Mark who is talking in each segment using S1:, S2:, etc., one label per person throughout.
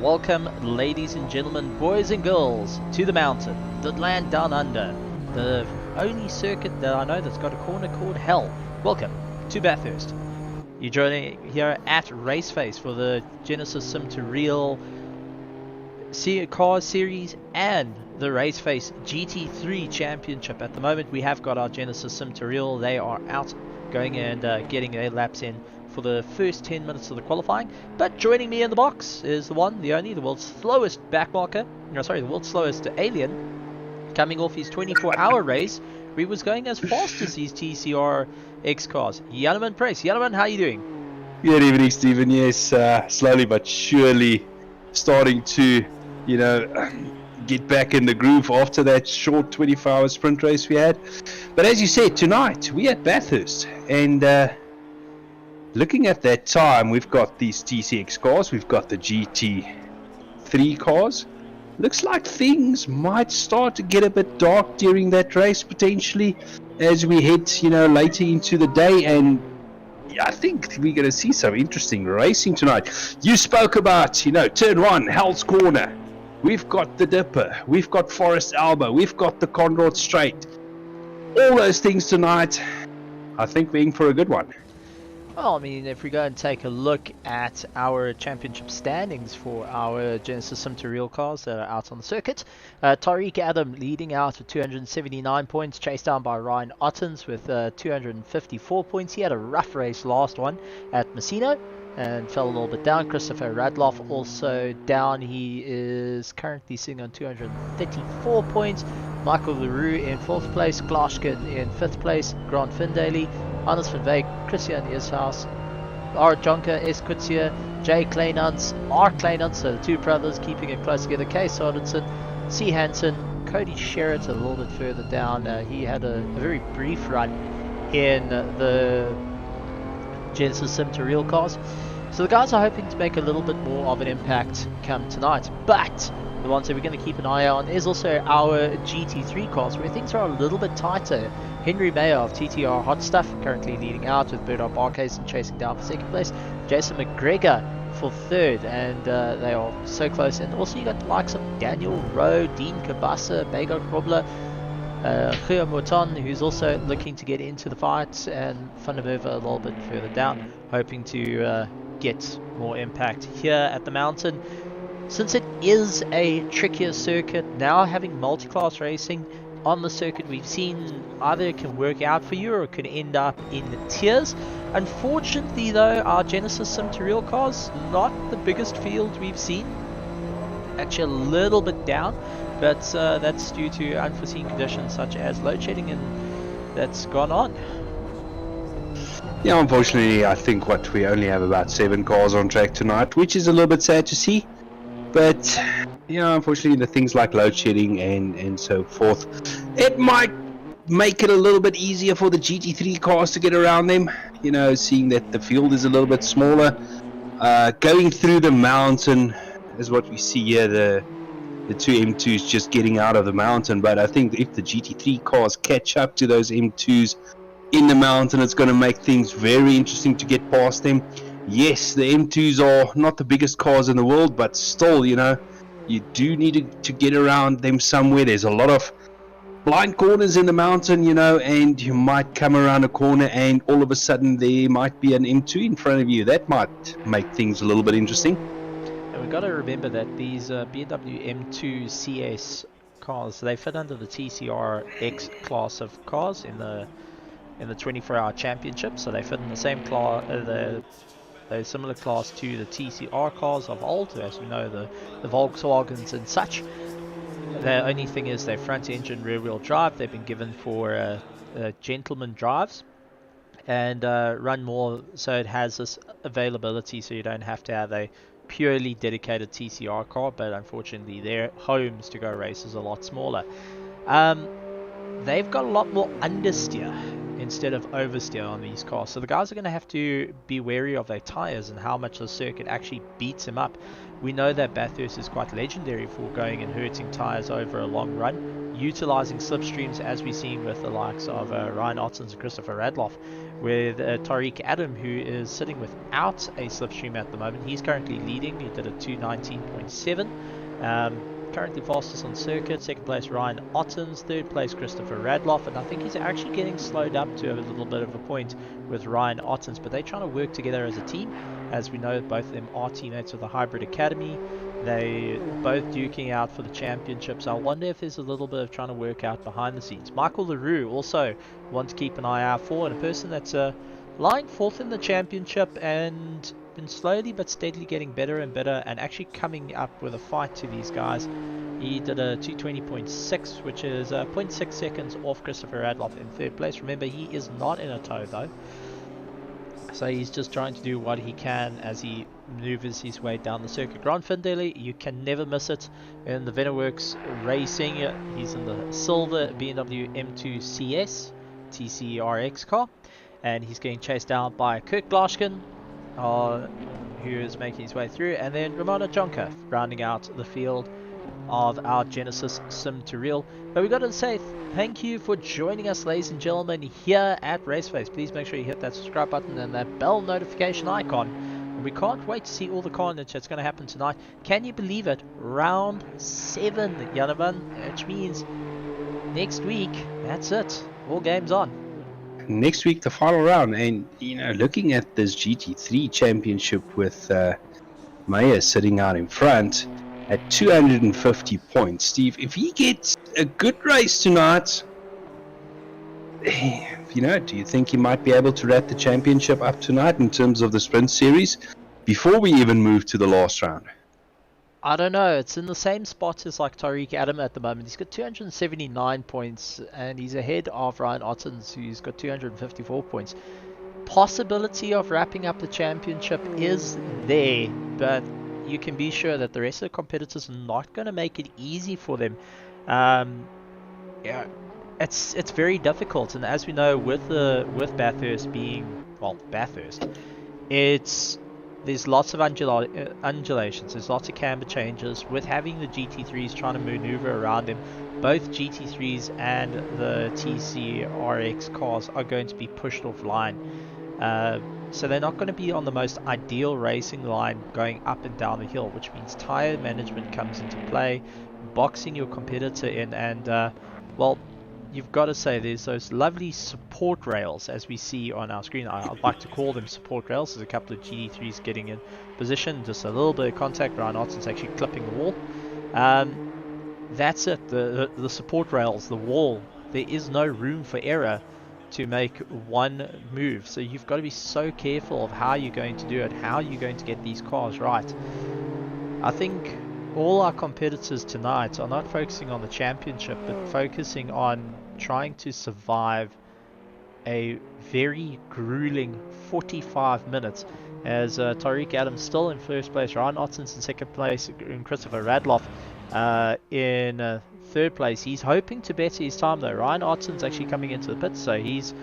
S1: Welcome, ladies and gentlemen, boys and girls, to the mountain, the land down under, the only circuit that I know that's got a corner called hell. Welcome to Bathurst. You're joining here at RaceFace for the Genisus Sim2Real Car Series and the RaceFace GT3 Championship. At the moment, we have got our Genisus Sim2Real. They are out going and getting their laps in for the first 10 minutes of the qualifying. But joining me in the box is the one, the only, the world's slowest backmarker, the world's slowest alien, coming off his 24-hour race. We was going as fast as these TCR X cars. Yannaman Press. Yannaman, how are you doing?
S2: Good evening, Stephen. Yes, slowly but surely starting to, get back in the groove after that short 24-hour sprint race we had. But as you said, tonight we at Bathurst, and looking at that time, we've got these TCX cars, we've got the GT3 cars. Looks like things might start to get a bit dark during that race potentially as we head, later into the day, and I think we're going to see some interesting racing tonight. You spoke about, turn one, Hell's Corner. We've got the Dipper, we've got Forest Alba, we've got the Conrad Straight. All those things tonight, I think we're in for a good one.
S1: Well, I mean, if we go and take a look at our championship standings for our Genisus Sim2Real cars that are out on the circuit, Tariq Adam leading out with 279 points, chased down by Ryan Ottens with 254 points. He had a rough race last one at Messina and fell a little bit down. Christopher Radloff also down. He is currently sitting on 234 points. Michael LaRue in 4th place, Glashkin in 5th place, Grant Findaley, Hannes van Wyk, Christian Eershaus, R. Jonker, S. Kutsia, Jay Kleinans, R. Kleinans, so the two brothers keeping it close together, Kay Sardenson, C. Hansen, Cody Sherritt a little bit further down. He had a very brief run in the Genisus Sim2Real cars. So the guys are hoping to make a little bit more of an impact come tonight. But the ones that we're going to keep an eye on is also our GT3 cars, where things are a little bit tighter. Henry Mayer of TTR Hot Stuff currently leading out with Bernard Barkhuizen chasing down for 2nd place. Jason McGregor for 3rd, and they are so close. And also you got the likes of Daniel Rowe, Dean Kabasa, Bego Krobler, Gio Morton, who's also looking to get into the fight, and Van der Merwe a little bit further down, hoping to get more impact here at the mountain. Since it is a trickier circuit, now having multi-class racing on the circuit, we've seen either it can work out for you or it could end up in the tiers. Unfortunately though, our Genisus Sim2Real cars, not the biggest field we've seen. Actually a little bit down, but that's due to unforeseen conditions such as load shedding, and that's gone on.
S2: Yeah, unfortunately, I think we only have about 7 cars on track tonight, which is a little bit sad to see. But, unfortunately, the things like load shedding and so forth, it might make it a little bit easier for the GT3 cars to get around them. Seeing that the field is a little bit smaller. Going through the mountain is what we see here, the two M2s just getting out of the mountain. But I think if the GT3 cars catch up to those M2s in the mountain, it's going to make things very interesting to get past them. Yes, the M2s are not the biggest cars in the world, but still, you do need to get around them somewhere. There's a lot of blind corners in the mountain, and you might come around a corner and all of a sudden there might be an M2 in front of you. That might make things a little bit interesting.
S1: And we've got to remember that these BMW M2 CS cars, they fit under the TCR X class of cars in the 24-hour championship, so they fit in the same class, they're similar class to the TCR cars of old, as we know, the Volkswagens and such. The only thing is they're front engine rear wheel drive. They've been given for gentleman drives and run more, so it has this availability, so you don't have to have a purely dedicated TCR car, but unfortunately their homes to go race is a lot smaller. They've got a lot more understeer instead of oversteer on these cars. So the guys are going to have to be wary of their tires and how much the circuit actually beats them up. We know that Bathurst is quite legendary for going and hurting tires over a long run, utilizing slipstreams, as we've seen with the likes of Ryan Ottens and Christopher Radloff, with Tariq Adam, who is sitting without a slipstream at the moment. He's currently leading. He did a 219.7. Currently fastest on circuit. Second place Ryan Ottens, third place Christopher Radloff, and I think he's actually getting slowed up to a little bit of a point with Ryan Ottens, but they're trying to work together as a team. As we know, both of them are teammates of the Hybrid Academy. They both duking out for the championships. I wonder if there's a little bit of trying to work out behind the scenes. Michael LaRue also one to keep an eye out for, and a person that's lying fourth in the championship and been slowly but steadily getting better and better, and actually coming up with a fight to these guys. He did a 220.6, which is 0.6 seconds off Christopher Radloff in third place. Remember, he is not in a tow though, so he's just trying to do what he can as he maneuvers his way down the circuit. Grant Findley, you can never miss it in the Venaworks Racing. He's in the silver BMW M2 CS TCRX car, and he's getting chased down by Kurt Glashkin, who is making his way through, and then Ramona Jonker rounding out the field of our Genisus Sim2Real. But we've got to say thank you for joining us, ladies and gentlemen, here at RaceFace. Please make sure you hit that subscribe button and that bell notification icon. And we can't wait to see all the carnage that's going to happen tonight. Can you believe it? Round 7, Janovan, which means next week, that's it. All games on.
S2: Next week, the final round. And, you know, looking at this GT3 championship with Meyer sitting out in front at 250 points. Steve, if he gets a good race tonight, you know, do you think he might be able to wrap the championship up tonight in terms of the sprint series before we even move to the last round?
S1: I don't know. It's in the same spot as like Tariq Adam at the moment. He's got 279 points, and he's ahead of Ryan Ottens, who's got 254 points. Possibility of wrapping up the championship is there, but you can be sure that the rest of the competitors are not going to make it easy for them. Yeah, it's very difficult, and as we know, with Bathurst being, well, Bathurst, there's lots of undulations, there's lots of camber changes. With having the GT3s trying to maneuver around them, both GT3s and the TCRX cars are going to be pushed offline. So they're not going to be on the most ideal racing line going up and down the hill, which means tire management comes into play, boxing your competitor in, and well, you've got to say there's those lovely support rails as we see on our screen. I'd like to call them support rails. There's a couple of GT3s getting in position, just a little bit of contact. Ryan Otten's actually clipping the wall. That's it, the support rails, the wall. There is no room for error to make one move, so you've got to be so careful of how you're going to do it, how you're going to get these cars right. I think all our competitors tonight are not focusing on the championship, but focusing on trying to survive a very grueling 45 minutes, as Tariq Adams still in first place, Ryan Ottens in second place, and Christopher Radloff in third place. He's hoping to better his time though. Ryan Otten's actually coming into the pits, so he's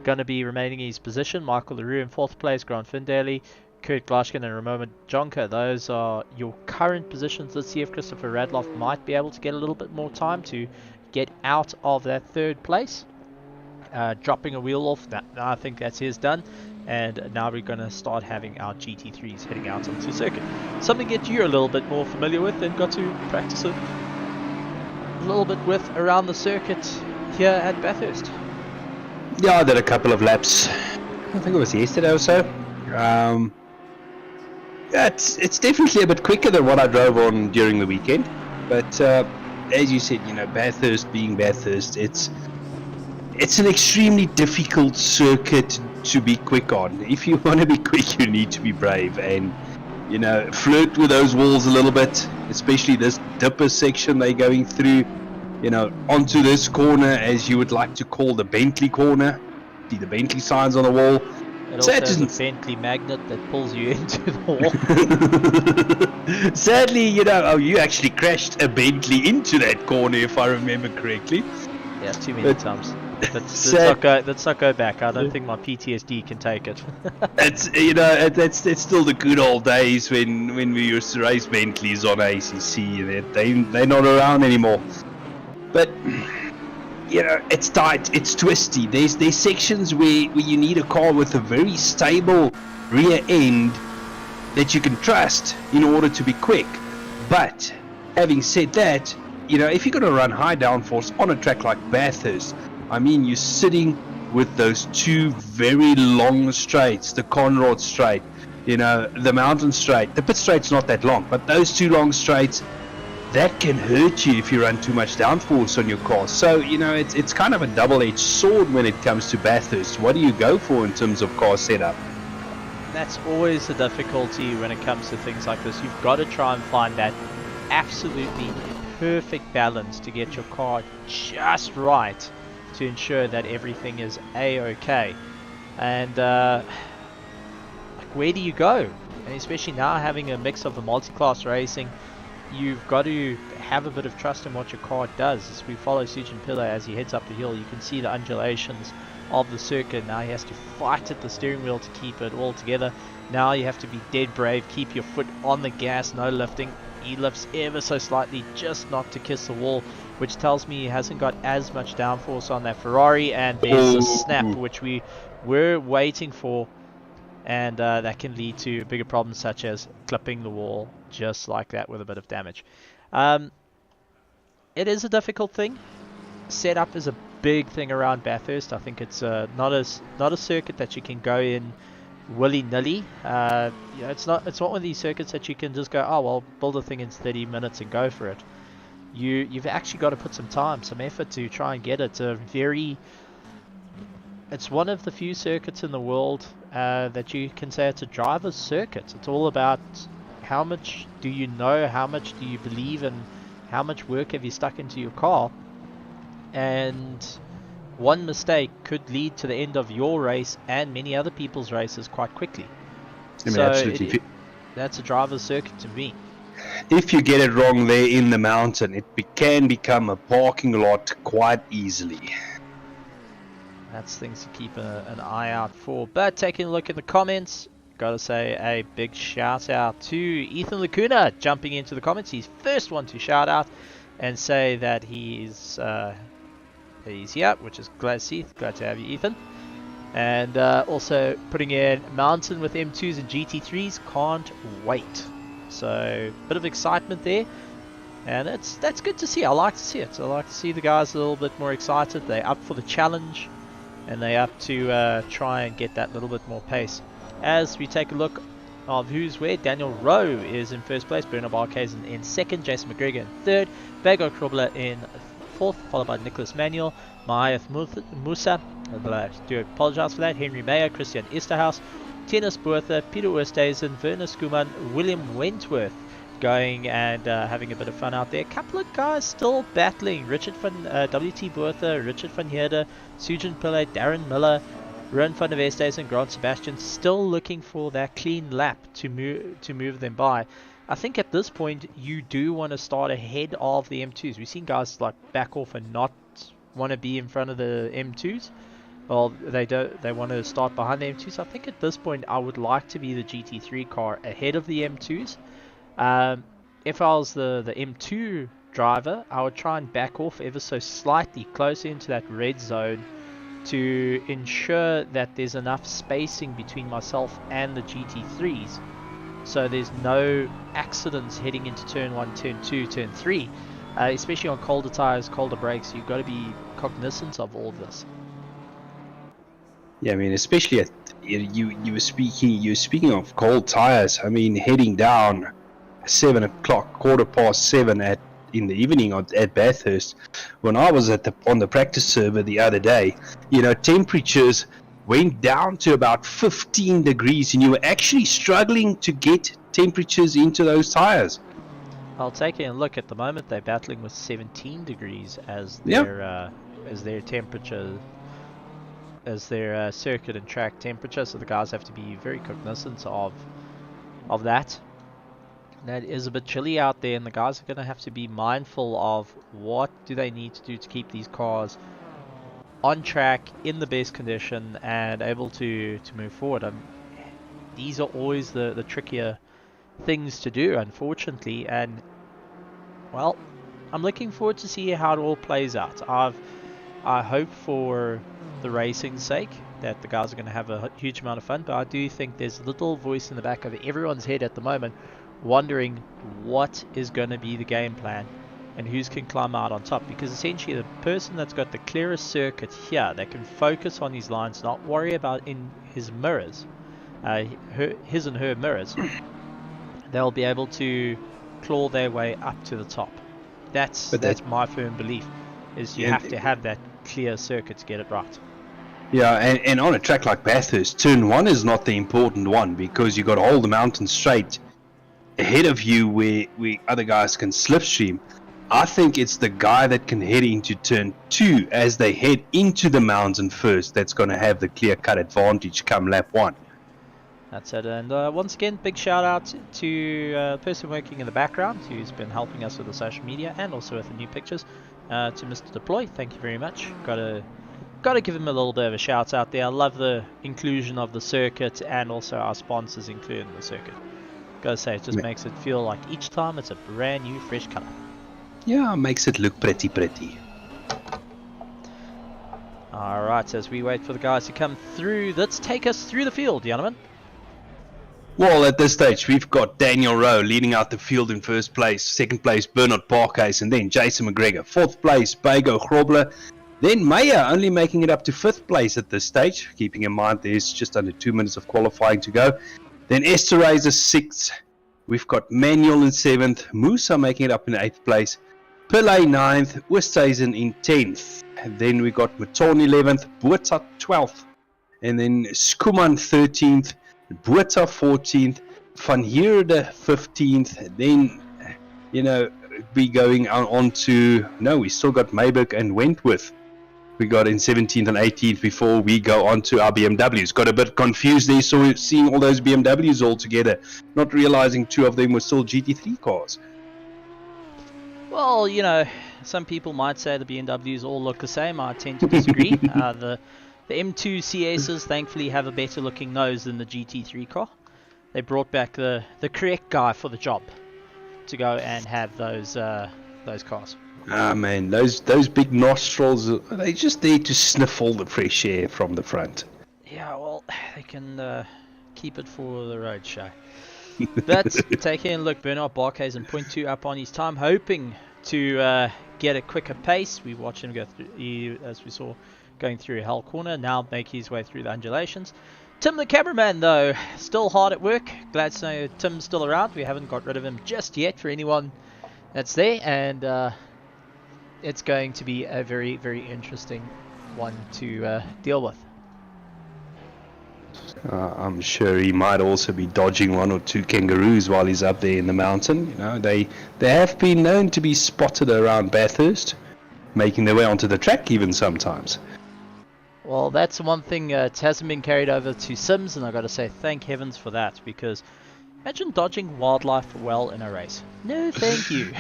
S1: going to be remaining in his position. Michael LaRue in fourth place, Grant Findley, Kurt Glashkin and Ramona Jonker. Those are your current positions. Let's see if Christopher Radloff might be able to get a little bit more time to get out of that third place. Dropping a wheel off. Now I think that's his done. And now we're going to start having our GT3s heading out onto the circuit. Something that you're a little bit more familiar with and got to practice it a little bit with around the circuit here at Bathurst.
S2: Yeah, I did a couple of laps. I think it was yesterday or so. Yeah, it's definitely a bit quicker than what I drove on during the weekend. But as you said, you know, Bathurst being Bathurst, it's an extremely difficult circuit to be quick on. If you want to be quick, you need to be brave and, you know, flirt with those walls a little bit, especially this dipper section they're going through, you know, onto this corner, as you would like to call the Bentley corner. See the Bentley signs on the wall.
S1: It also has a Bentley magnet that pulls you into the wall.
S2: Sadly, you know, you actually crashed a Bentley into that corner, if I remember correctly.
S1: Yeah, too many times. Let's not go back. I don't think my PTSD can take it.
S2: It's it's still the good old days when we used to race Bentleys on ACC. They're not around anymore. But it's tight, it's twisty. There's sections where you need a car with a very stable rear end that you can trust in order to be quick. But having said that, if you're going to run high downforce on a track like Bathurst, I mean, you're sitting with those two very long straights, the Conrod straight, the mountain straight. The pit straight's not that long, but those two long straights, that can hurt you if you run too much downforce on your car. So, it's kind of a double-edged sword when it comes to Bathurst. What do you go for in terms of car setup?
S1: That's always the difficulty when it comes to things like this. You've got to try and find that absolutely perfect balance to get your car just right to ensure that everything is a-okay. And where do you go? And especially now having a mix of the multi-class racing, you've got to have a bit of trust in what your car does. As we follow Sujin Pillai as he heads up the hill, you can see the undulations of the circuit. Now he has to fight at the steering wheel to keep it all together. Now you have to be dead brave, keep your foot on the gas, no lifting. He lifts ever so slightly, just not to kiss the wall, which tells me he hasn't got as much downforce on that Ferrari, and there's a snap which we were waiting for, and that can lead to bigger problems such as clipping the wall just like that with a bit of damage. It is a difficult thing. Setup is a big thing around Bathurst. I think it's not a circuit that you can go in willy-nilly. It's not one of these circuits that you can just go, oh well, build a thing in 30 minutes and go for it. You've actually got to put some time, some effort to try and get it. It's one of the few circuits in the world that you can say it's a driver's circuit. It's all about how much do you know, how much do you believe, and how much work have you stuck into your car. And one mistake could lead to the end of your race and many other people's races quite quickly.
S2: Absolutely.
S1: That's a driver's circuit to me.
S2: If you get it wrong there in the mountain, it can become a parking lot quite easily.
S1: That's things to keep an eye out for. But taking a look at the comments, gotta say a big shout out to Ethan Lacuna jumping into the comments. He's first one to shout out and say that he's here, which is glad to see. Glad to have you, Ethan. And also putting in Mountain with M2s and GT3s. Can't wait. So bit of excitement there, and that's good to see. I like to see it. I like to see the guys a little bit more excited. They're up for the challenge, and they're up to try and get that little bit more pace. As we take a look of who's where, Daniel Rowe is in first place, Bruno Barkhuizen in second, Jason McGregor in third, Bago Krobler in fourth, followed by Nicholas Manuel, Mahath Musa, I do apologize for that, Henry Mayer, Christian Esterhaus, Tennis Boerther, Peter Oosthuizen, Werner Skuman, William Wentworth going and having a bit of fun out there. A couple of guys still battling, Richard van WT Boerther, Richard van Heerde, Sujin Pillai, Darren Miller, Ron van der Westhuizen, Grant Sebastian, still looking for that clean lap to move them by. I think at this point you do want to start ahead of the M2s. We've seen guys like back off and not want to be in front of the M2s. Well, they want to start behind the M2s. I think at this point I would like to be the GT3 car ahead of the M2s. If I was the M2 driver, I would try and back off ever so slightly closer into that red zone to ensure that there's enough spacing between myself and the GT3s, so there's no accidents heading into turn 1, turn 2, turn 3. Especially on colder tires, colder brakes, you've got to be cognizant of all of this.
S2: Yeah, I mean, especially at you were speaking of cold tires. I mean, heading down 7 o'clock, 7:15 in the evening at Bathurst. When I was on the practice server the other day, temperatures went down to about 15 degrees, and you were actually struggling to get temperatures into those tires.
S1: I'll take a look. At the moment they're battling with 17 degrees as their temperature, as their circuit and track temperature, so the guys have to be very cognizant of that. That is a bit chilly out there, and the guys are going to have to be mindful of what do they need to do to keep these cars on track, in the best condition, and able to move forward. These are always the trickier things to do, unfortunately, and well, I'm looking forward to see how it all plays out. I hope for the racing's sake that the guys are going to have a huge amount of fun, but I do think there's a little voice in the back of everyone's head at the moment wondering what is going to be the game plan and who's can climb out on top, because essentially the person that's got the clearest circuit here, that can focus on his lines, not worry about in his mirrors, his and her mirrors, they'll be able to claw their way up to the top. That's my firm belief, is you have to have that clear circuit to get it right.
S2: Yeah, and on a track like Bathurst, turn 1 is not the important one, because you got to hold the mountain straight ahead of you where other guys can slipstream. I think it's the guy that can head into turn 2 as they head into the mountain first that's going to have the clear-cut advantage come lap 1.
S1: That's it, and once again, big shout out to the person working in the background who's been helping us with the social media and also with the new pictures, to Mr. Deploy. Thank you very much. Gotta give him a little bit of a shout out there. I love the inclusion of the circuit and also our sponsors included in the circuit. Gotta say, it just makes it feel like each time it's a brand new fresh color.
S2: Yeah, makes it look pretty.
S1: Alright, as we wait for the guys to come through, let's take us through the field, gentlemen.
S2: Well, at this stage, we've got Daniel Rowe leading out the field in first place. Second place, Bernard Parkhuis, and then Jason McGregor. Fourth place, Bago Grobler. Then Meyer only making it up to fifth place at this stage, keeping in mind there's just under 2 minutes of qualifying to go. Then Esther Razor sixth. We've got Manuel in seventh. Musa making it up in eighth place. Pillay ninth. Oosthuizen in 10th. Then we got Maton 11th. Boerta 12th. And then Skuman 13th. Boerta 14th, Van Heerde 15th, then, be going on to, we still got Mayberg and Wentworth. We got in 17th and 18th before we go on to our BMWs. Got a bit confused there, so seeing all those BMWs all together, not realizing two of them were still GT3 cars.
S1: Well, some people might say the BMWs all look the same. I tend to disagree. The M2 CSs thankfully have a better looking nose than the GT3 car. They brought back the correct guy for the job to go and have those cars.
S2: Ah man, those big nostrils, they're just there to sniff all the fresh air from the front.
S1: Yeah, well, they can keep it for the road show. That's taking a look. Bernard Parkhuis in 0.2 up on his time, hoping to get a quicker pace. We watched him go through, as we saw, going through Hell Corner, now make his way through the undulations. Tim the cameraman though, still hard at work. Glad to know Tim's still around. We haven't got rid of him just yet for anyone that's there, and it's going to be a very, very interesting one to deal with.
S2: I'm sure he might also be dodging one or two kangaroos while he's up there in the mountain. They have been known to be spotted around Bathurst, making their way onto the track even sometimes.
S1: Well, that's one thing, it hasn't been carried over to Sims, and I've got to say thank heavens for that, because imagine dodging wildlife well in a race. No, thank you.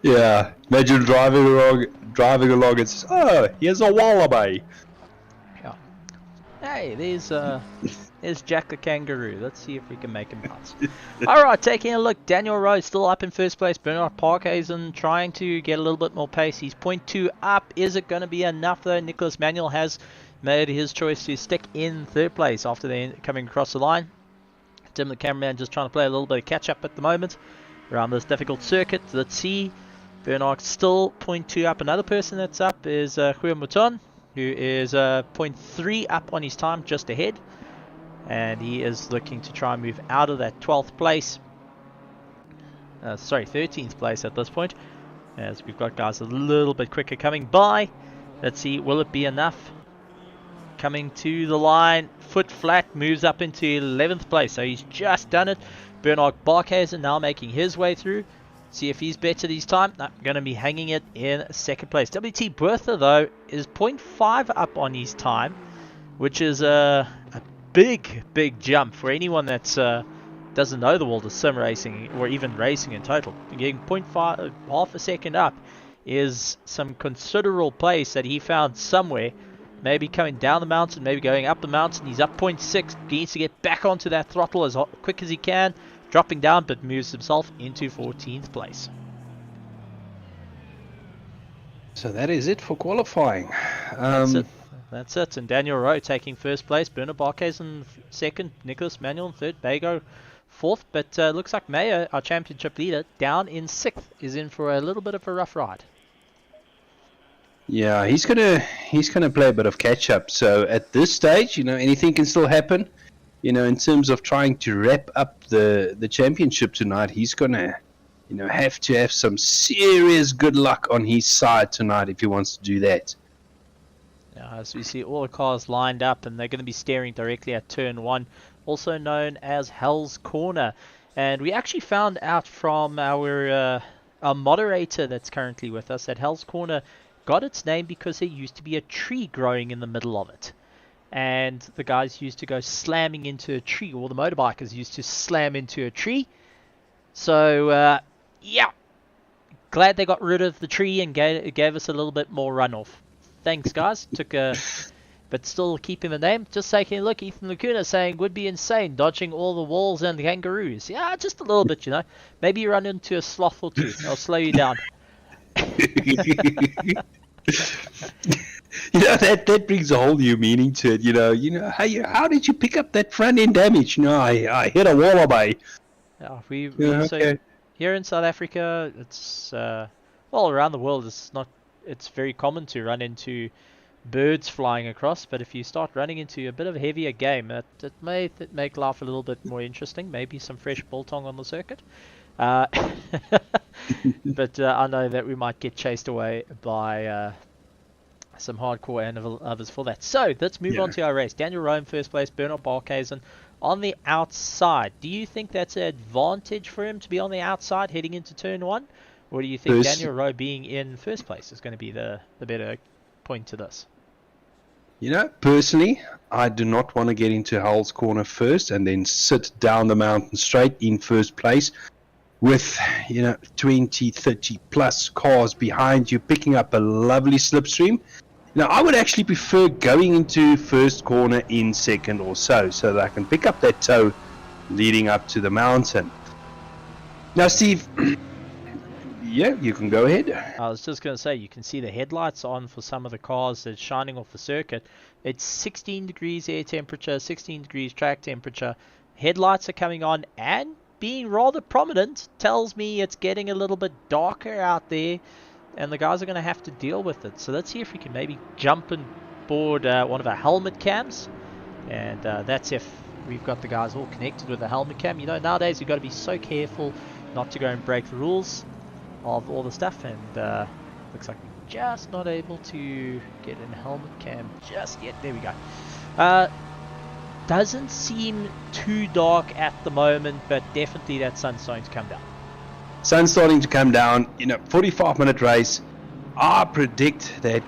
S2: Yeah, imagine driving along and says, oh, here's a wallaby.
S1: Yeah. Hey, there's Jack the kangaroo. Let's see if we can make him pass. Alright, taking a look. Daniel Rowe still up in first place. Bernard Parkhuis trying to get a little bit more pace. He's 0.2 up. Is it going to be enough though? Nicholas Manuel has made his choice to stick in third place after they coming across the line. Tim the cameraman just trying to play a little bit of catch up at the moment around this difficult circuit. Let's see. Bernard still 0.2 up. Another person that's up is Juan Mouton, who is 0.3 up on his time, just ahead. And he is looking to try and move out of that 12th place. 13th place at this point. As we've got guys a little bit quicker coming by. Let's see, will it be enough? Coming to the line, foot flat, moves up into 11th place. So he's just done it. Bernard Parkhuis now making his way through. See if he's better this time. No, going to be hanging it in second place. WT Boerta, though, is 0.5 up on his time, which is a big jump for anyone that's doesn't know the world of sim racing or even racing in total. Getting 0.5, half a second up is some considerable pace that he found somewhere. Maybe coming down the mountain, maybe going up the mountain. He's up 0.6. He needs to get back onto that throttle as quick as he can. Dropping down, but moves himself into 14th place.
S2: So that is it for qualifying.
S1: That's it. And Daniel Rowe taking first place. Bernard Barques in second. Nicholas Manuel in third. Bago fourth. But looks like Mayo, our championship leader, down in sixth, is in for a little bit of a rough ride.
S2: Yeah, he's gonna play a bit of catch up. So at this stage, anything can still happen. In terms of trying to wrap up the championship tonight, he's gonna have to have some serious good luck on his side tonight if he wants to do that.
S1: As we see all the cars lined up, and they're going to be staring directly at turn 1, also known as Hell's Corner. And we actually found out from our moderator that's currently with us that Hell's Corner got its name because there used to be a tree growing in the middle of it. And the guys used to go slamming into a tree, or the motorbikers used to slam into a tree. So, yeah, glad they got rid of the tree and gave us a little bit more runoff. Thanks, guys. But still keeping the name. Just taking a look, Ethan Lacuna saying, would be insane, dodging all the walls and the kangaroos. Yeah, just a little bit, Maybe you run into a sloth or two. They'll slow you down.
S2: That brings a whole new meaning to it. How did you pick up that front end damage? I hit a wallaby.
S1: Yeah, so here in South Africa, it's around the world. It's very common to run into birds flying across, but if you start running into a bit of a heavier game, it may make life a little bit more interesting. Maybe some fresh biltong on the circuit. But I know that we might get chased away by some hardcore and others for that. So let's move on to our race. Daniel Rowe in first place, Bernard Barkhuizen on the outside. Do you think that's an advantage for him to be on the outside heading into turn 1? Or do you think Daniel Rowe being in first place is going to be the better point to this?
S2: Personally, I do not want to get into Hell's Corner first and then sit down the mountain straight in first place with 20, 30 plus cars behind you picking up a lovely slipstream. I would actually prefer going into first corner in second or so that I can pick up that toe leading up to the mountain. Now, Steve, yeah, you can go ahead.
S1: I was just going to say, you can see the headlights on for some of the cars that's shining off the circuit. It's 16 degrees air temperature, 16 degrees track temperature. Headlights are coming on and being rather prominent. Tells me it's getting a little bit darker out there, and the guys are going to have to deal with it. So let's see if we can maybe jump and board one of our helmet cams. And that's if we've got the guys all connected with the helmet cam. Nowadays you've got to be so careful not to go and break the rules of all the stuff, and looks like we're just not able to get in helmet cam just yet. There we go. Doesn't seem too dark at the moment, but definitely that sun's starting to come down.
S2: Sun's starting to come down. 45-minute race. I predict that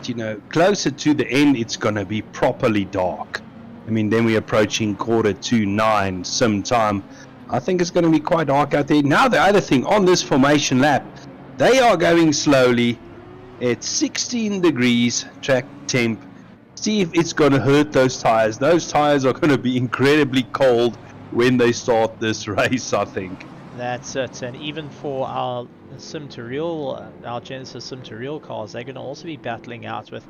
S2: closer to the end it's going to be properly dark. Then we're approaching 9:45 Sim time. I think it's going to be quite dark out there. Now the other thing on this formation lap, they are going slowly at 16 degrees track temp. See if it's going to hurt those tires. Those tires are going to be incredibly cold when they start this race, I think.
S1: That's it. And even for our Sim2Real, our Genisus Sim2Real cars, they're going to also be battling out with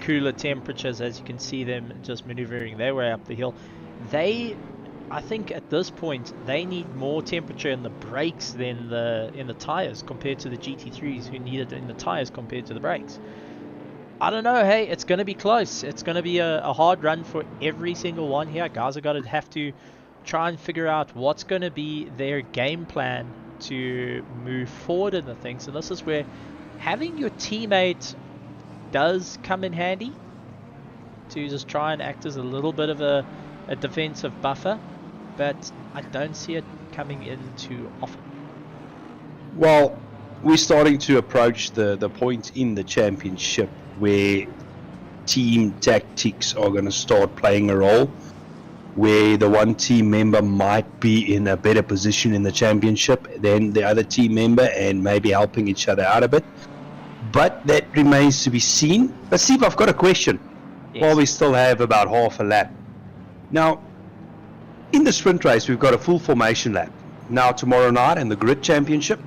S1: cooler temperatures, as you can see them just maneuvering their way up the hill. I think at this point they need more temperature in the brakes than in the tires compared to the GT3s, who need it in the tires compared to the brakes. I don't know. Hey, it's going to be close. It's going to be a hard run for every single one here. Guys are going to have to try and figure out what's going to be their game plan to move forward in the things. And this is where having your teammate does come in handy to just try and act as a little bit of a defensive buffer. But I don't see it coming in too often.
S2: Well, we're starting to approach the point in the championship where team tactics are going to start playing a role, where the one team member might be in a better position in the championship than the other team member and maybe helping each other out a bit. but that remains to be seen. But Steve, I've got a question.
S1: Yes.
S2: While we still have about half a lap. Now, in the sprint race, we've got a full formation lap. Now, tomorrow night in the grid championship,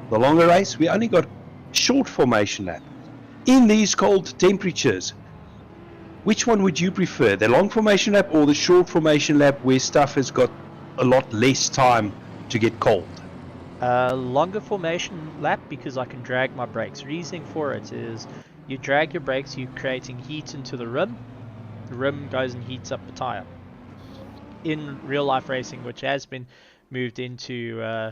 S2: the longer race, we only got short formation lap. In these cold temperatures, which one would you prefer, the long formation lap or the short formation lap where stuff has got a lot less time to get cold?
S1: Longer formation lap because I can drag my brakes. Reasoning for it is you drag your brakes, you're creating heat into the rim goes and heats up the tire. In real life racing, which has been moved into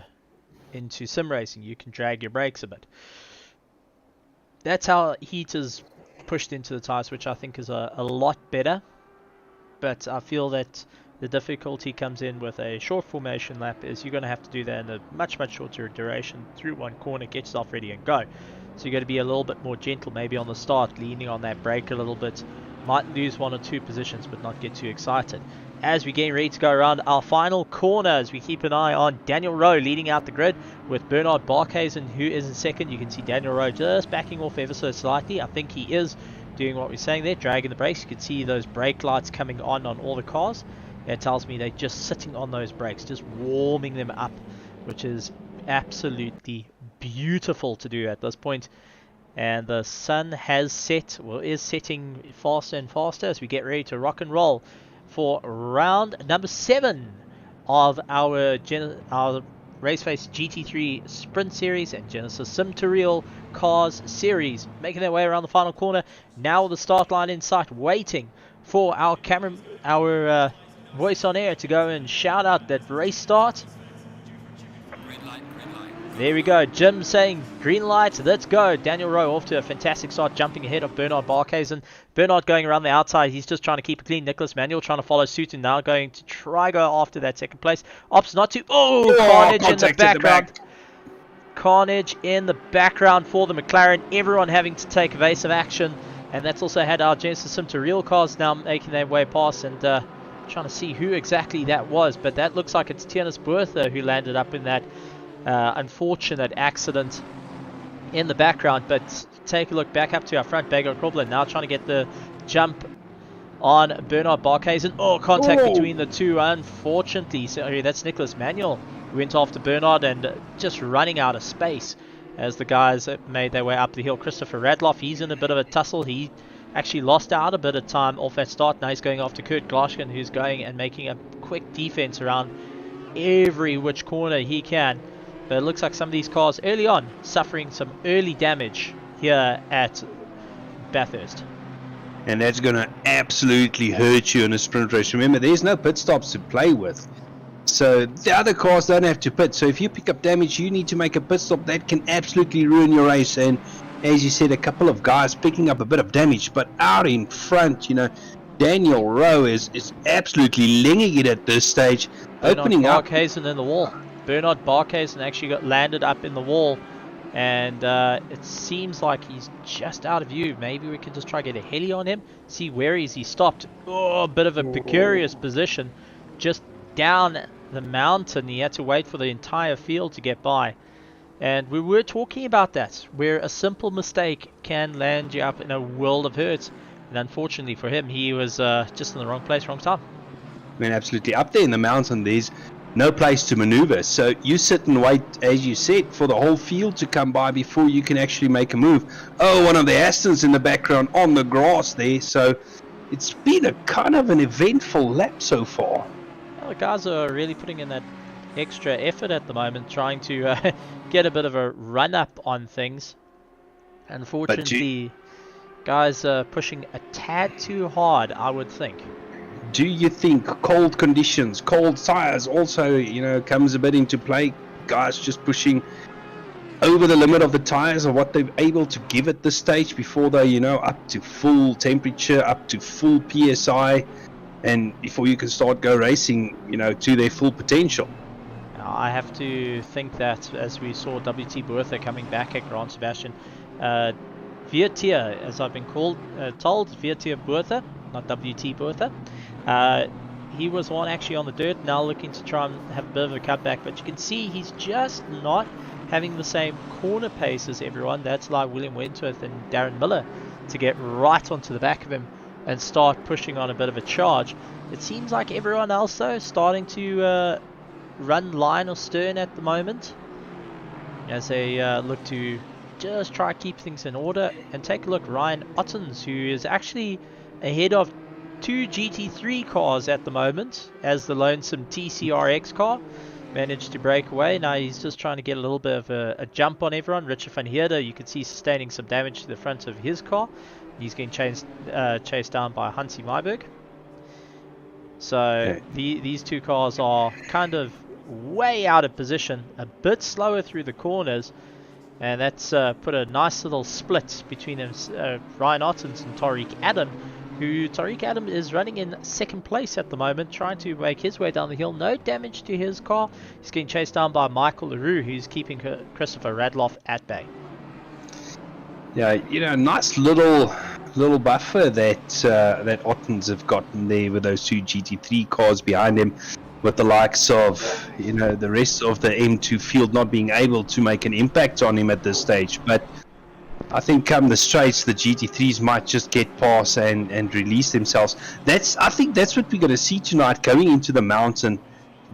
S1: sim racing, you can drag your brakes a bit. That's how heat is pushed into the tires, which I think is a lot better. But I feel that the difficulty comes in with a short formation lap is you're going to have to do that in a much shorter duration through one corner, get yourself ready and go. So you're going to be a little bit more gentle maybe on the start, leaning on that brake a little bit. Might lose 1 or 2 positions but not get too excited. As we're getting ready to go around our final corner, as we keep an eye on Daniel Rowe leading out the grid with Bernard Barkhuizen, who is in second. You can see Daniel Rowe just backing off ever so slightly. I think he is doing what we're saying there, dragging the brakes. You can see those brake lights coming on all the cars. That tells me they're just sitting on those brakes, just warming them up, which is absolutely beautiful to do at this point. And the sun has set, well, is setting faster and faster as we get ready to rock and roll for round number 7 of our RaceFace GT3 Sprint Series and Genisus Sim2Real Cars Series. Making their way around the final corner, now the start line in sight, waiting for our voice on air to go and shout out that race start. There we go, Jim saying green light, let's go. Daniel Rowe off to a fantastic start, jumping ahead of Bernard Barkhuizen. Bernard going around the outside, he's just trying to keep it clean. Nicholas Manuel trying to follow suit and now going to try go after that second place. Opts not to, carnage in the background. Carnage in the background for the McLaren, everyone having to take evasive action. And that's also had our Genisus Sim2Real cars now making their way past and trying to see who exactly that was. But that looks like it's Tianus Bertha who landed up in that unfortunate accident in the background. But take a look back up to our front, Bago Corbler now trying to get the jump on Bernard Barkhuizen. Contact between the two, unfortunately. So that's Nicholas Manuel who went after Bernard and just running out of space as the guys made their way up the hill. Christopher Radloff, he's in a bit of a tussle. He actually lost out a bit of time off that start. Now he's going after Kurt Glaschken, who's going and making a quick defense around every which corner he can. But it looks like some of these cars early on suffering some early damage here at Bathurst.
S2: And that's going to absolutely hurt you in a sprint race. Remember, there's no pit stops to play with. So the other cars don't have to pit. So if you pick up damage, you need to make a pit stop. That can absolutely ruin your race. And as you said, a couple of guys picking up a bit of damage. But out in front, Daniel Rowe is absolutely linging it at this stage. Opening up.
S1: Barkhuizen in the wall. Bernard Barkhuizen actually got landed up in the wall. And it seems like he's just out of view. Maybe we can just try to get a heli on him. See where is he stopped. A bit of a precarious position. Just down the mountain. He had to wait for the entire field to get by. And we were talking about that, where a simple mistake can land you up in a world of hurt. And unfortunately for him, he was just in the wrong place, wrong time.
S2: I mean, absolutely. Up there in the mountain, there's no place to maneuver. So you sit and wait, as you said, for the whole field to come by before you can actually make a move. One of the Astons in the background on the grass there. So it's been a kind of an eventful lap so far.
S1: Well, the guys are really putting in that extra effort at the moment, trying to get a bit of a run up on things. Unfortunately, guys are pushing a tad too hard, I would think.
S2: Do you think cold conditions, cold tires also, comes a bit into play? Guys just pushing over the limit of the tires of what they're able to give at this stage before they, up to full temperature, up to full PSI, and before you can start go racing, to their full potential.
S1: I have to think that as we saw WT Bertha coming back at Grand Sebastian, Viertier, as I've been told, Viertier Bertha, not WT Bertha, he was one actually on the dirt, now looking to try and have a bit of a cutback, but you can see he's just not having the same corner pace as everyone. That's like William Wentworth and Darren Miller to get right onto the back of him and start pushing on a bit of a charge. It seems like everyone else though starting to run line or stern at the moment as they look to just try to keep things in order. And take a look, Ryan Ottens, who is actually ahead of 2 GT3 cars at the moment, as the lonesome TCRX car managed to break away. Now he's just trying to get a little bit of a jump on everyone. Richard van Heerden, you can see sustaining some damage to the front of his car. He's getting chased down by Hansi Meiberg. So these two cars are kind of way out of position, a bit slower through the corners, and that's put a nice little split between them, Ryan Ottens and Tariq Adam, who Tariq Adam is running in second place at the moment, trying to make his way down the hill. No damage to his car. He's getting chased down by Michael LaRue, who's keeping Christopher Radloff at bay.
S2: Yeah, you know, nice little buffer that that Ottens have gotten there with those 2 GT3 cars behind him, with the likes of, you know, the rest of the M2 field not being able to make an impact on him at this stage. But I think come the straights, the GT3s might just get past and release themselves. I think that's what we're going to see tonight going into the mountain.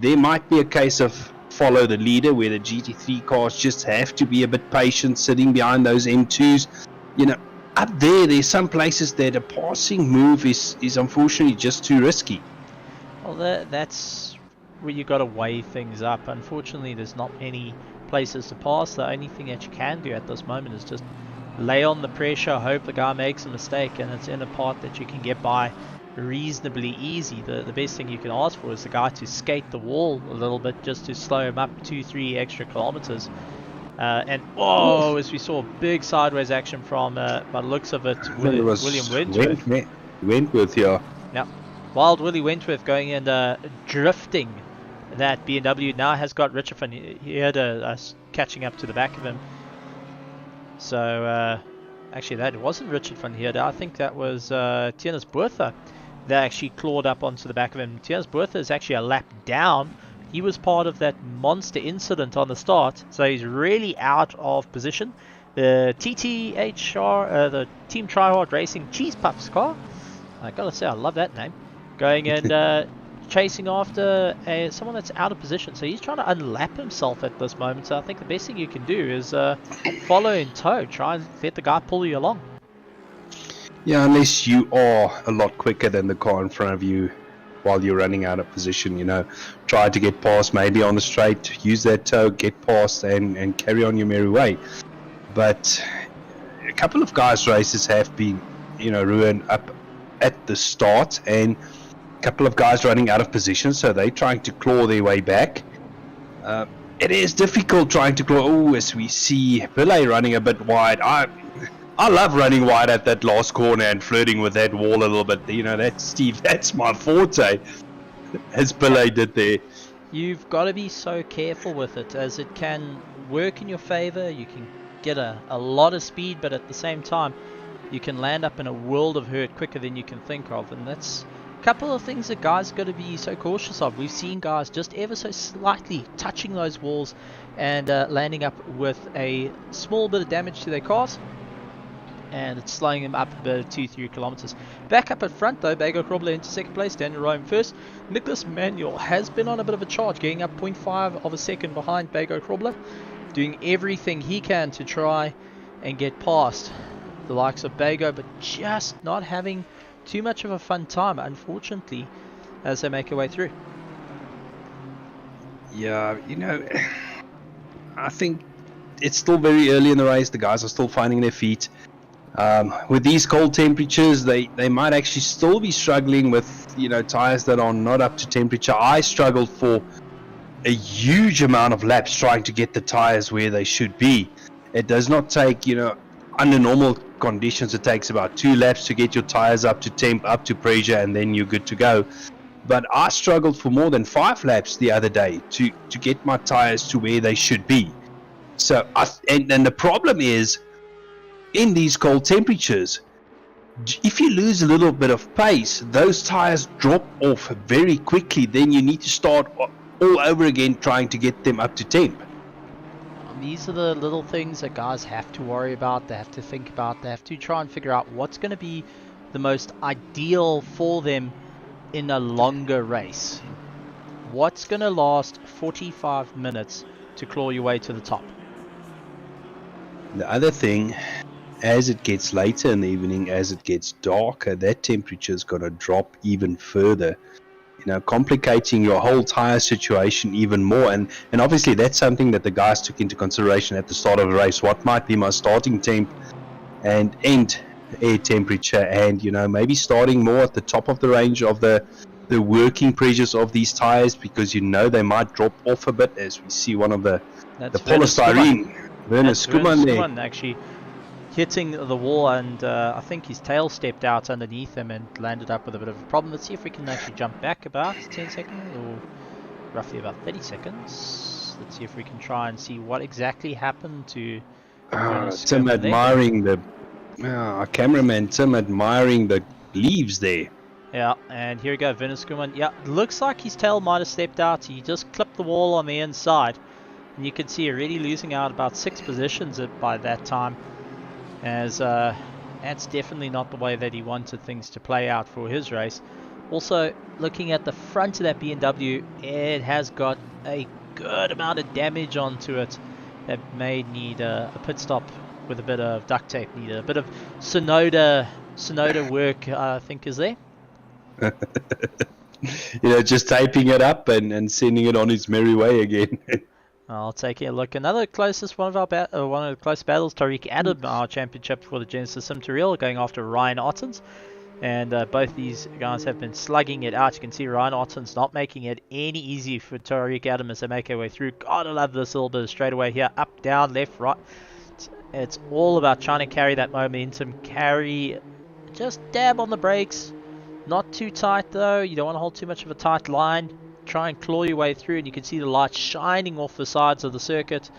S2: There might be a case of follow the leader, where the GT3 cars just have to be a bit patient sitting behind those M2s. You know, up there's some places that a passing move is unfortunately just too risky.
S1: Well, that's where you got to weigh things up. Unfortunately, there's not many places to pass. The only thing that you can do at this moment is just lay on the pressure, hope the guy makes a mistake, and it's in a part that you can get by reasonably easy. The best thing you can ask for is the guy to skate the wall a little bit, just to slow him up 2-3 extra kilometers. And as we saw, big sideways action from, by the looks of it, William Wentworth.
S2: Wentworth, yeah.
S1: Now, Wild Willie Wentworth going and drifting that BMW. Now has got Richard van Heerden catching up to the back of him. So actually that wasn't Richard van Heerden. I think that was Tienus Botha that actually clawed up onto the back of him. Tienus Botha is actually a lap down. He was part of that monster incident on the start, so he's really out of position. The TTHR, the Team Tryhard Racing Cheese Puffs car, I gotta say I love that name, going and chasing after someone that's out of position. So he's trying to unlap himself at this moment. So I think the best thing you can do is follow in tow, try and let the guy pull you along.
S2: Yeah, unless you are a lot quicker than the car in front of you while you're running out of position, you know, try to get past maybe on the straight, use that tow, get past and carry on your merry way. But a couple of guys' races have been, you know, ruined up at the start, and a couple of guys running out of position, so they're trying to claw their way back. It is difficult trying to claw. As we see Pillay running a bit wide. I love running wide at that last corner and flirting with that wall a little bit. You know, that's my forte, as Pillay did there.
S1: You've got to be so careful with it, as it can work in your favor. You can get a lot of speed, but at the same time you can land up in a world of hurt quicker than you can think of. And that's a couple of things that guys got to be so cautious of. We've seen guys just ever so slightly touching those walls and landing up with a small bit of damage to their cars, and it's slowing them up a bit of 2-3 kilometers. Back up at front though, Bago Krobler into second place, Daniel Rome first. Nicholas Manuel has been on a bit of a charge, getting up 0.5 of a second behind Bago Krobler, doing everything he can to try and get past the likes of Bago, but just not having too much of a fun time, unfortunately, as they make their way through.
S2: Yeah, you know, I think it's still very early in the race. The guys are still finding their feet. With these cold temperatures, they might actually still be struggling with, you know, tires that are not up to temperature. I struggled for a huge amount of laps trying to get the tires where they should be. It does not take, you know, under normal conditions, it takes about 2 laps to get your tires up to temp, up to pressure, and then you're good to go. But I struggled for more than 5 laps the other day to get my tires to where they should be. So, and the problem is, in these cold temperatures, if you lose a little bit of pace, those tires drop off very quickly. Then you need to start all over again trying to get them up to temp.
S1: these are the little things that guys have to worry about, they have to think about, they have to try and figure out what's going to be the most ideal for them in a longer race. What's going to last 45 minutes to claw your way to the top?
S2: The other thing, as it gets later in the evening, as it gets darker, that temperature is going to drop even further, complicating your whole tire situation even more. And obviously that's something that the guys took into consideration at the start of the race. What might be my starting temp and end air temperature, and maybe starting more at the top of the range of the working pressures of these tires, because they might drop off a bit, as we see one of the polystyrene. Werner Skuman there.
S1: Actually hitting the wall, and I think his tail stepped out underneath him and landed up with a bit of a problem. Let's see if we can actually jump back about 10 seconds, or roughly about 30 seconds. Let's see if we can try and see what exactly happened to
S2: Tim admiring our cameraman Tim admiring the leaves there.
S1: Yeah, and here we go, Werner Skuman. Yeah, looks like his tail might have stepped out. He just clipped the wall on the inside. And you can see already losing out about 6 positions by that time, as that's definitely not the way that he wanted things to play out for his race. Also, looking at the front of that BMW, it has got a good amount of damage onto it that may need a pit stop with a bit of duct tape needed. A bit of Sonoda work, I think, is there.
S2: Just taping it up and sending it on its merry way again.
S1: I'll take a look. Another closest one of the close battles. Tariq Adam, our championship for the Genisus Sim2Real, going after Ryan Ottens, and both these guys have been slugging it out. You can see Ryan Ottens not making it any easy for Tariq Adam as they make their way through. Gotta love this little bit of straightaway here, up, down, left, right. It's all about trying to carry that momentum, just dab on the brakes, not too tight though. You don't want to hold too much of a tight line. Try and claw your way through, and you can see the light shining off the sides of the circuit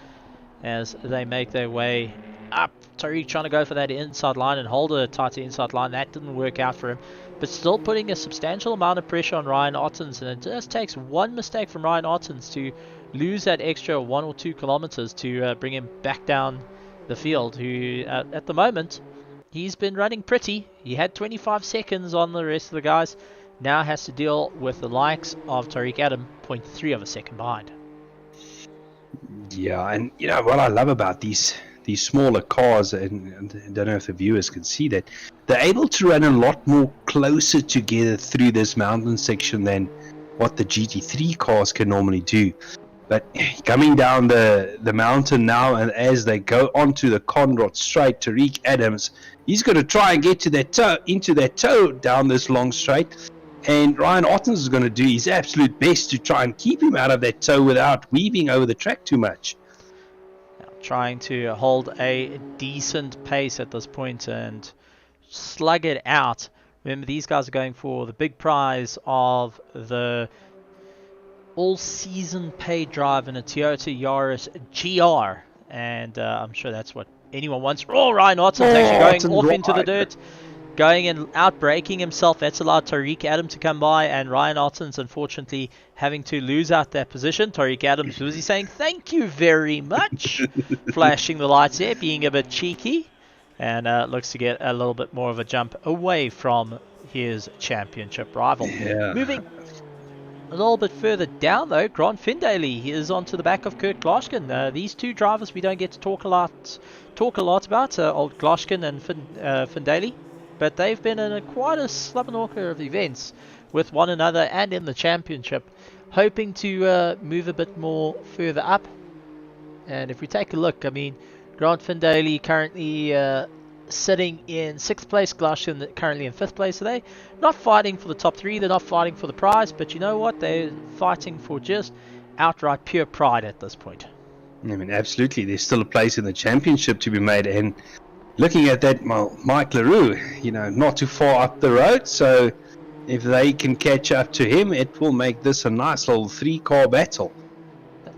S1: as they make their way up. Tariq trying to go for that inside line and hold a tighter inside line. That didn't work out for him, but still putting a substantial amount of pressure on Ryan Ottens, and it just takes one mistake from Ryan Ottens to lose that extra 1 or 2 kilometers to bring him back down the field, who at the moment he's been running pretty. He had 25 seconds on the rest of the guys. Now has to deal with the likes of Tariq Adam, 0.3 of a second behind.
S2: Yeah, and what I love about these smaller cars, and I don't know if the viewers can see that, they're able to run a lot more closer together through this mountain section than what the GT3 cars can normally do. But coming down the mountain now, and as they go onto the Conrod straight, Tariq Adams, he's going to try and get to into that toe down this long straight. And Ryan Ottens is going to do his absolute best to try and keep him out of that toe without weaving over the track too much.
S1: Now, trying to hold a decent pace at this point and slug it out. Remember, these guys are going for the big prize of the all-season paid drive in a Toyota Yaris GR. And I'm sure that's what anyone wants. Oh, Ryan Ottens actually going off into the dirt. Going and out-braking himself. That's allowed Tariq Adam to come by, and Ryan Ottens unfortunately having to lose out that position. Tariq Adams was he saying thank you very much, flashing the lights there, being a bit cheeky, and looks to get a little bit more of a jump away from his championship rival.
S2: Yeah.
S1: Moving a little bit further down though, Grant Findaley, he is onto the back of Kurt Gloshkin. These two drivers we don't get to talk a lot about, old Gloshkin and Findaley. But they've been in quite a slobberknocker of events with one another and in the championship, hoping to move a bit more further up. And if we take a look, I mean, Grant Findaley currently sitting in 6th place, Gloshkin currently in 5th place today. Not fighting for the top 3, they're not fighting for the prize, but you know what? They're fighting for just outright pure pride at this point.
S2: I mean, absolutely. There's still a place in the championship to be made, and looking at that, Mike LaRue, not too far up the road, so if they can catch up to him, it will make this a nice little 3-car battle.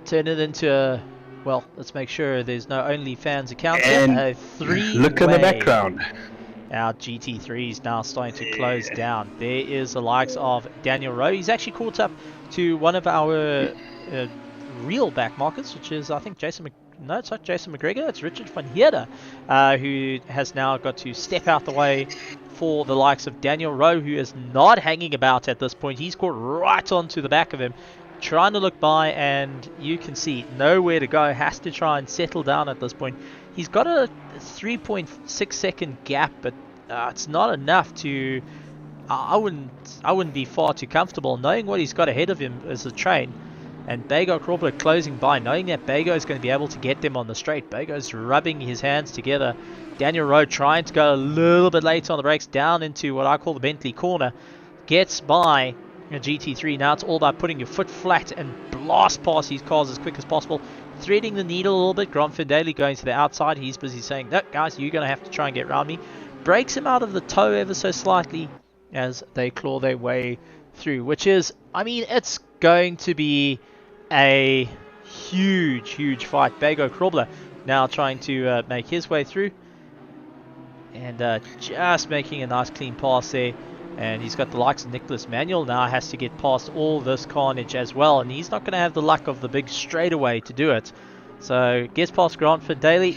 S1: Turn it into well, let's make sure there's no OnlyFans account.
S2: And
S1: a 3-way.
S2: Look in the background.
S1: Our GT3 is now starting to close down. There is the likes of Daniel Rowe. He's actually caught up to one of our real back markers, which is, I think, Jason no, it's not Jason McGregor, it's Richard van Heerden, who has now got to step out the way for the likes of Daniel Rowe, who is not hanging about at this point. He's caught right onto the back of him, trying to look by, and you can see nowhere to go, has to try and settle down at this point. He's got a 3.6 second gap, but it's not enough to... I wouldn't be far too comfortable knowing what he's got ahead of him as a train, and Bago Crawford closing by, knowing that Bago is going to be able to get them on the straight. Bago's rubbing his hands together. Daniel Rowe trying to go a little bit late on the brakes down into what I call the Bentley corner, gets by a GT3. Now it's all about putting your foot flat and blast past these cars as quick as possible, threading the needle a little bit. Grant Findaley going to the outside. He's busy saying, no guys, you're going to have to try and get around me. Breaks him out of the toe ever so slightly as they claw their way through, which is, I mean, it's going to be a huge fight. Bago Krobler now trying to make his way through, and just making a nice clean pass there, and he's got the likes of Nicholas Manuel now has to get past all this carnage as well, and he's not going to have the luck of the big straightaway to do it. So gets past Grant Findaley.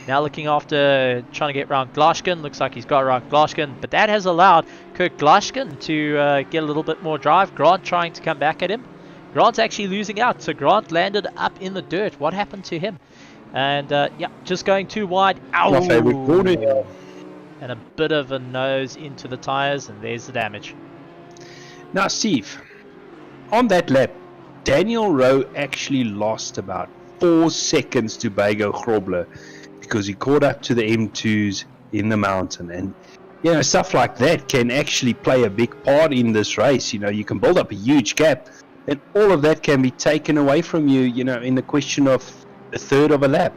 S1: Now looking after trying to get around Glashkin. Looks like he's got around Glashkin, but that has allowed Kirk Glashkin to get a little bit more drive. Grant trying to come back at him. Grant's actually losing out, so Grant landed up in the dirt. What happened to him? And yeah, just going too wide. Ow!
S2: My favorite corner.
S1: And a bit of a nose into the tires, and there's the damage.
S2: Now, Steve, on that lap, Daniel Rowe actually lost about 4 seconds to Bago Grobler, because he caught up to the M2s in the mountain. And you know, stuff like that can actually play a big part in this race. You know, you can build up a huge gap, and all of that can be taken away from you, you know, in the question of a third of a lap.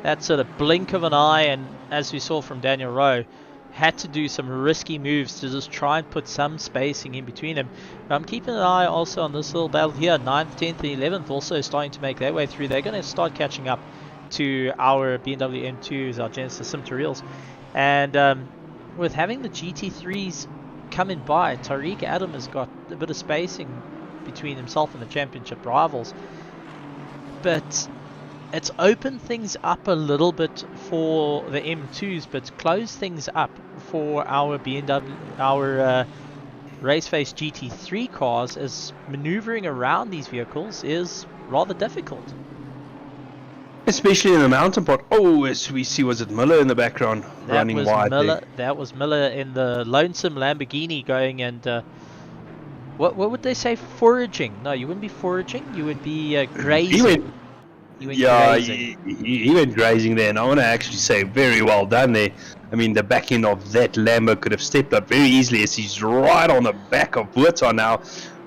S1: That's at a blink of an eye, and as we saw from Daniel Rowe, had to do some risky moves to just try and put some spacing in between them. But I'm keeping an eye also on this little battle here. 9th, 10th, and 11th also starting to make their way through. They're going to start catching up to our BMW M2s, our Genesis Sim2Reals, and with having the GT3s coming by, Tariq Adam has got a bit of spacing between himself and the championship rivals, but it's opened things up a little bit for the M2s, but closed things up for our BMW, our RaceFace GT3 cars, as maneuvering around these vehicles is rather difficult.
S2: Especially in the mountain part. Oh, as we see, was it Miller in the background running wide there?
S1: That was Miller in the lonesome Lamborghini going and what would they say? Foraging? No, you wouldn't be foraging. You would be grazing.
S2: He went grazing there, and I want to actually say very well done there. I mean, the back end of that Lambo could have stepped up very easily, as he's right on the back of Buerta now,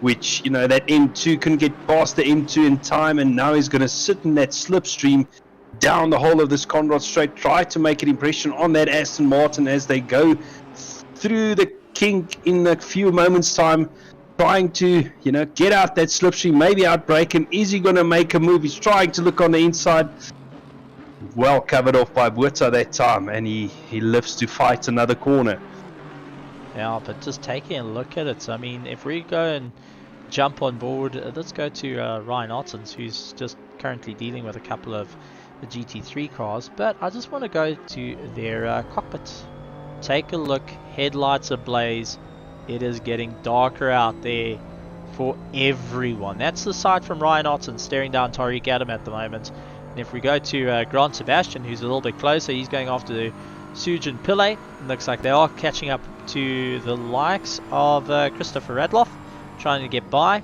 S2: which, you know, that M2 couldn't get past the M2 in time, and now he's going to sit in that slipstream down the whole of this Conrad Straight, try to make an impression on that Aston Martin as they go through the kink in a few moments' time, trying to, you know, get out that slipstream, maybe outbrake him. Is he going to make a move? He's trying to look on the inside. Well covered off by Buerta that time, and he lives to fight another corner.
S1: Yeah, but just taking a look at it, I mean, if we go and jump on board, let's go to Ryan Ottens, who's just currently dealing with a couple of the GT3 cars, but I just want to go to their cockpit. Take a look, headlights ablaze. It is getting darker out there for everyone. That's the sight from Ryan Ottens staring down Tariq Adam at the moment. And if we go to Grant Sebastian, who's a little bit closer, he's going after the Sujin Pillay. It looks like they are catching up to the likes of Christopher Radloff, trying to get by.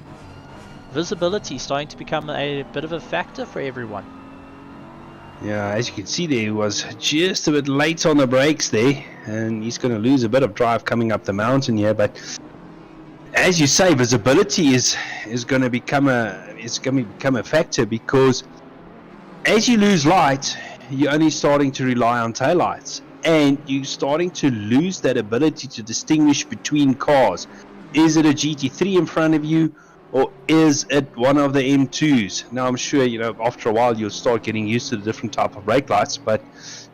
S1: Visibility starting to become a bit of a factor for everyone.
S2: Yeah, as you can see there, he was just a bit late on the brakes there, and he's going to lose a bit of drive coming up the mountain here. But as you say, visibility is going to become a factor, because as you lose light, you're only starting to rely on taillights, and you're starting to lose that ability to distinguish between cars. Is it a GT3 in front of you, or is it one of the M2s? Now, I'm sure, you know, after a while you'll start getting used to the different type of brake lights, but,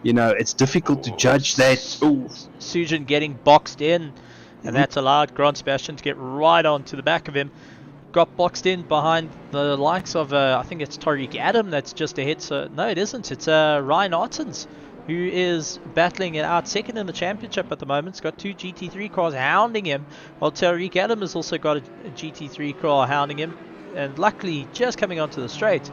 S2: you know, it's difficult to judge that.
S1: Sujin getting boxed in, and that's allowed Grant Sebastian to get right on to the back of him. got boxed in behind the likes of, I think it's Tariq Adam that's just ahead. So no, it isn't. It's Ryan Ottens, who is battling it out second in the championship at the moment. He's got 2 GT3 cars hounding him, while Tariq Adam has also got a GT3 car hounding him, and luckily just coming onto the straight.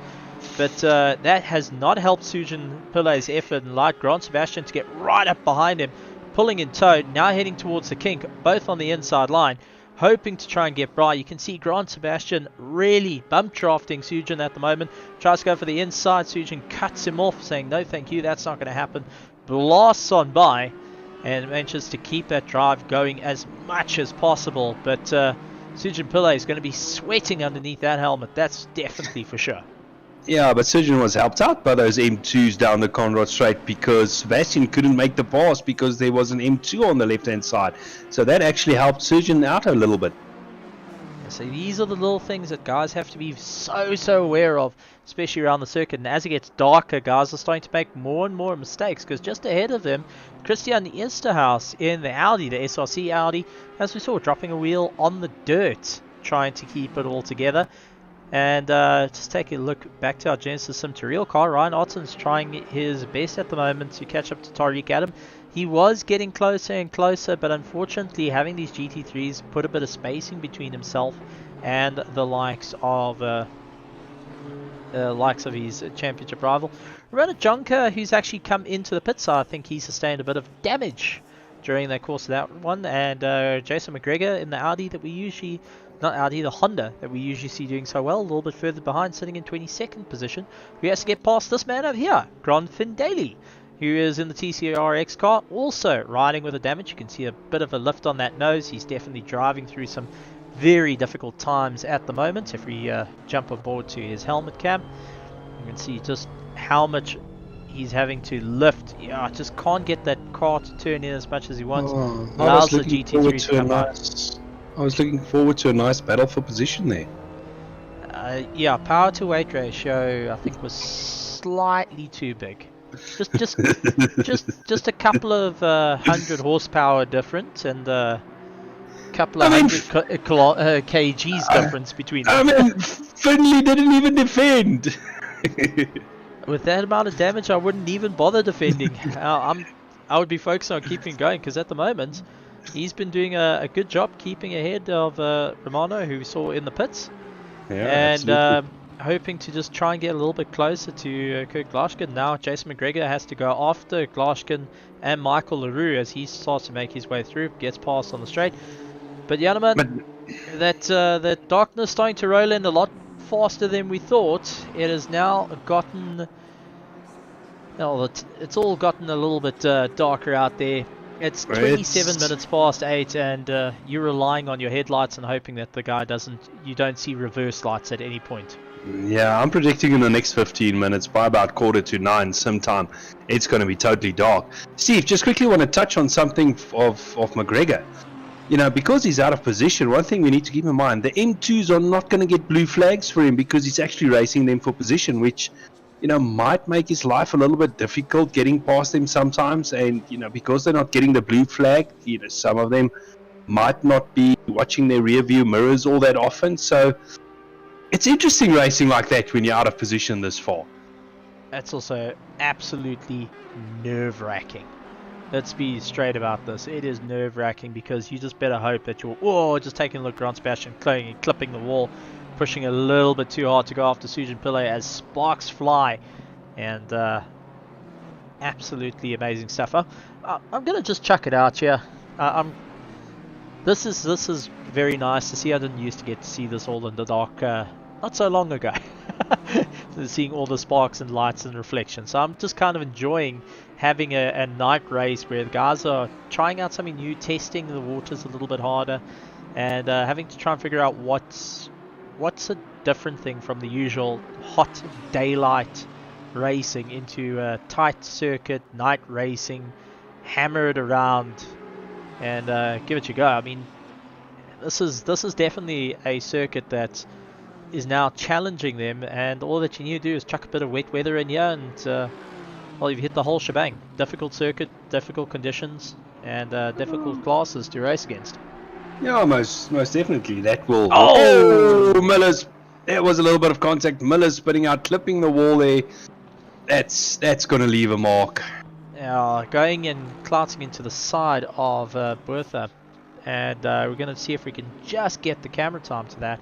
S1: But that has not helped Sujin Pillai's effort and allowed Grant Sebastian to get right up behind him, pulling in tow, now heading towards the kink, both on the inside line, hoping to try and get by. You can see Grant Sebastian really bump drafting Sujin at the moment. Tries to go for the inside. Sujin cuts him off, saying no thank you, that's not going to happen. Blasts on by and manages to keep that drive going as much as possible. But Sujin Pillai is going to be sweating underneath that helmet, that's definitely for sure.
S2: Yeah, but Sujin was helped out by those M2s down the Conrad straight, because Sebastian couldn't make the pass because there was an M2 on the left-hand side. So that actually helped Sujin out a little bit.
S1: So these are the little things that guys have to be so aware of, especially around the circuit. And as it gets darker, guys are starting to make more and more mistakes, because just ahead of them, Christian Easterhouse in the Audi, the SRC Audi, as we saw, dropping a wheel on the dirt, trying to keep it all together. And just take a look back to our Genisus Sim2Real car. Ryan Otten's trying his best at the moment to catch up to Tariq Adam. He was getting closer and closer, but unfortunately having these GT3s put a bit of spacing between himself and the likes of his championship rival. Ramona Jonker, who's actually come into the pit side, I think he sustained a bit of damage during the course of that one. And Jason McGregor in the Audi that we usually... Not Audi, the Honda that we usually see doing so well, a little bit further behind, sitting in 22nd position. Who has to get past this man over here, Grant Daly, who is in the TCRX car, also riding with a damage. You can see a bit of a lift on that nose. He's definitely driving through some very difficult times at the moment. If we jump aboard to his helmet cam, you can see just how much he's having to lift. Yeah, just can't get that car to turn in as much as he wants. Allows the GT3 to come out.
S2: I was looking forward to a nice battle for position there.
S1: Yeah, power to weight ratio I think was slightly too big. Just a couple of 100 horsepower difference, and a couple of kgs difference between them.
S2: I mean, Finley didn't even defend.
S1: With that amount of damage, I wouldn't even bother defending. I would be focused on keeping going, because at the moment he's been doing a good job keeping ahead of Romano, who we saw in the pits. Yeah, and hoping to just try and get a little bit closer to Kurt Glashkin. Now Jason McGregor has to go after Glashkin and Michael LaRue as he starts to make his way through, gets past on the straight. But Janneman, that darkness starting to roll in a lot faster than we thought. It has now gotten... Well, it's all gotten a little bit darker out there. It's 27 minutes past 8, and you're relying on your headlights and hoping that the guy you don't see reverse lights at any point.
S2: Yeah, I'm predicting in the next 15 minutes, by about 8:45 sometime, it's going to be totally dark. Steve, just quickly want to touch on something of McGregor. You know, because he's out of position, one thing we need to keep in mind, the M2s are not going to get blue flags for him, because he's actually racing them for position, which... you know, might make his life a little bit difficult getting past them sometimes. And, you know, because they're not getting the blue flag, you know, some of them might not be watching their rear view mirrors all that often. So it's interesting racing like that when you're out of position this far.
S1: That's also absolutely nerve-wracking. Let's be straight about this. It is nerve-wracking, because you just better hope that you're just taking a look at Grant Sebastian, clipping the wall, pushing a little bit too hard to go after Sujin Pillai as sparks fly, and absolutely amazing stuff. I'm gonna just chuck it out here. This is very nice to see. I didn't used to get to see this all in the dark not so long ago. Seeing all the sparks and lights and reflections. So I'm just kind of enjoying having a night race where the guys are trying out something new, testing the waters a little bit harder, and having to try and figure out what's a different thing from the usual hot daylight racing into a tight circuit, night racing, hammer it around, and give it a go. I mean, this is definitely a circuit that is now challenging them, and all that you need to do is chuck a bit of wet weather in here, and well, you've hit the whole shebang. Difficult circuit, difficult conditions, and difficult classes to race against.
S2: Yeah, most definitely. That will.
S1: Oh!
S2: Oh, Miller's. There was a little bit of contact. Miller's spinning out, clipping the wall there. That's going to leave a mark.
S1: Going and clouting into the side of Bertha, and we're going to see if we can just get the camera time to that.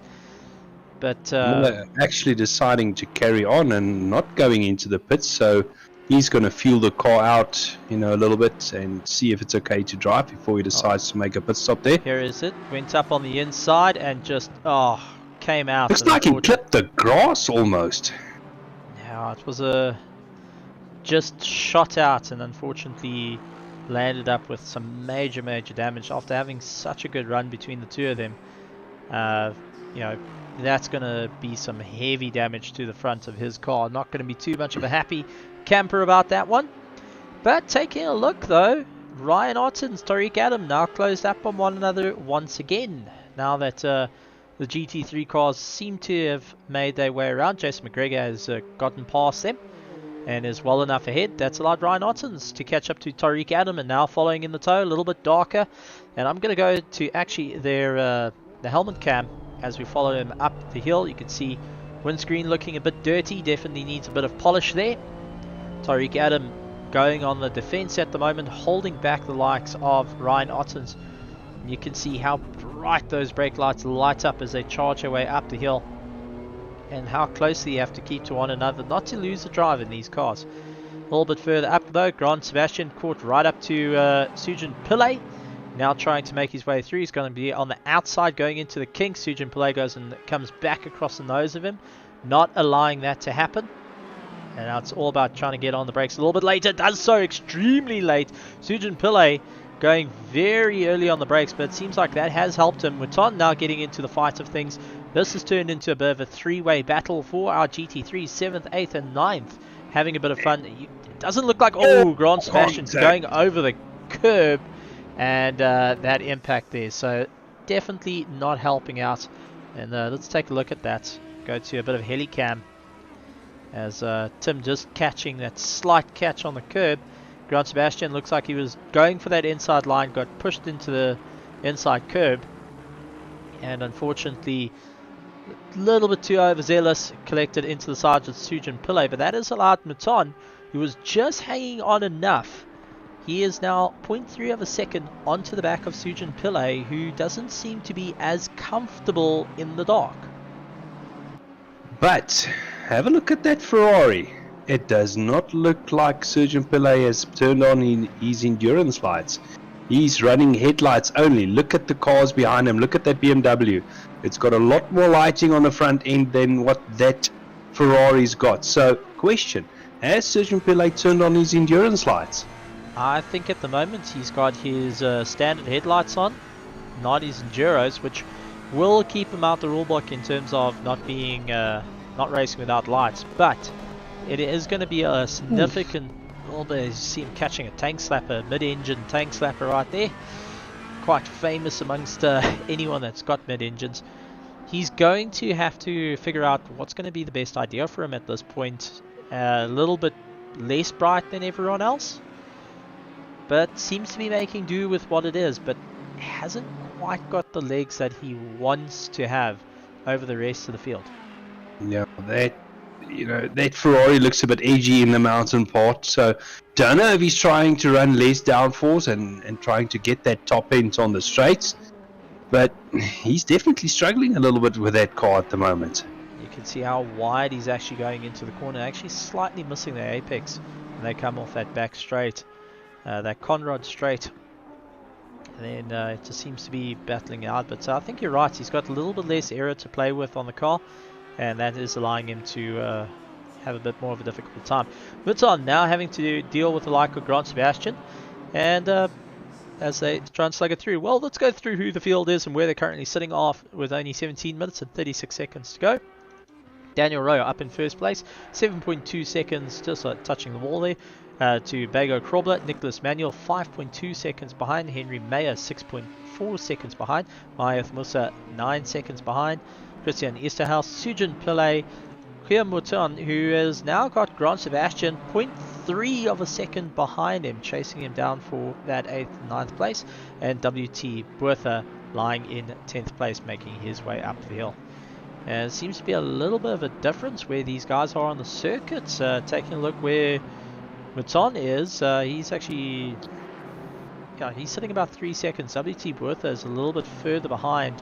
S1: But
S2: Miller actually deciding to carry on and not going into the pits, so he's going to feel the car out, a little bit and see if it's okay to drive before he decides to make a pit stop there.
S1: Here is it. Went up on the inside and just came out.
S2: Looks like he clipped the grass almost.
S1: Yeah, it was just shot out and unfortunately landed up with some major damage after having such a good run between the two of them. That's going to be some heavy damage to the front of his car. Not going to be too much of a happy camper about that one. But taking a look though, Ryan Ottens, Tariq Adam now closed up on one another once again. Now that the GT3 cars seem to have made their way around, Jason McGregor has gotten past them and is well enough ahead. That's allowed Ryan Ottens to catch up to Tariq Adam, and now following in the tow, a little bit darker. And I'm going to go to actually the helmet cam as we follow him up the hill. You can see windscreen looking a bit dirty, definitely needs a bit of polish there. Tariq Adam going on the defense at the moment, holding back the likes of Ryan Ottens. You can see how bright those brake lights light up as they charge their way up the hill, and how closely you have to keep to one another not to lose the drive in these cars. A little bit further up though, Grant Sebastian caught right up to Sujin Pillay, now trying to make his way through. He's going to be on the outside going into the kink. Sujin Pillay goes and comes back across the nose of him, not allowing that to happen. And now it's all about trying to get on the brakes a little bit later. Does so extremely late. Sujin Pillay going very early on the brakes, but it seems like that has helped him. Mouton now getting into the fight of things. This has turned into a bit of a three-way battle for our GT3, 7th, 8th and 9th. Having a bit of fun. It doesn't look like... Oh, Grant Sebastian's going over the curb, and that impact there. So definitely not helping out. And let's take a look at that. Go to a bit of helicam as Tim just catching that slight catch on the curb. Grant Sebastian looks like he was going for that inside line, got pushed into the inside curb, and unfortunately a little bit too overzealous, collected into the side of Sujin Pillay. But that has allowed Mouton, who was just hanging on enough. He is now 0.3 of a second onto the back of Sujin Pillay, who doesn't seem to be as comfortable in the dark.
S2: But have a look at that Ferrari. It does not look like Sujin Pillay has turned on his endurance lights. He's running headlights only. Look at the cars behind him. Look at that BMW. It's got a lot more lighting on the front end than what that Ferrari's got. So, question, has Sujin Pillay turned on his endurance lights?
S1: I think at the moment he's got his standard headlights on, not his enduros, which will keep him out the rulebook in terms of not being not racing without lights. But it is going to be a significant... You see him catching a tank slapper, mid-engine tank slapper right there. Quite famous amongst anyone that's got mid-engines. He's going to have to figure out what's going to be the best idea for him at this point. A little bit less bright than everyone else, but seems to be making do with what it is, but hasn't quite got the legs that he wants to have over the rest of the field.
S2: Yeah, that Ferrari looks a bit edgy in the mountain part, so don't know if he's trying to run less downforce and trying to get that top end on the straights, but he's definitely struggling a little bit with that car at the moment.
S1: You can see how wide he's actually going into the corner, actually slightly missing the apex when they come off that back straight, that Conrad straight. And then it just seems to be battling out, but I think you're right, he's got a little bit less error to play with on the car, and that is allowing him to have a bit more of a difficult time. Mouton now having to deal with the like of Grant Sebastian, and as they try and slug it through. Well, let's go through who the field is and where they're currently sitting off with only 17 minutes and 36 seconds to go. Daniel Rowe up in first place, 7.2 seconds, just touching the wall there. To Bago Krobler, Nicholas Manuel 5.2 seconds behind, Henry Mayer 6.4 seconds behind, Mayath Musa 9 seconds behind, Christian Esterhaus, Sujin Pillay, Kia Mouton, who has now got Grant Sebastian 0.3 of a second behind him, chasing him down for that 8th and 9th place, and WT Bertha lying in 10th place, making his way up the hill. And it seems to be a little bit of a difference where these guys are on the circuit. Taking a look where Mouton is, he's actually, yeah, he's sitting about 3 seconds. WT Bertha is a little bit further behind,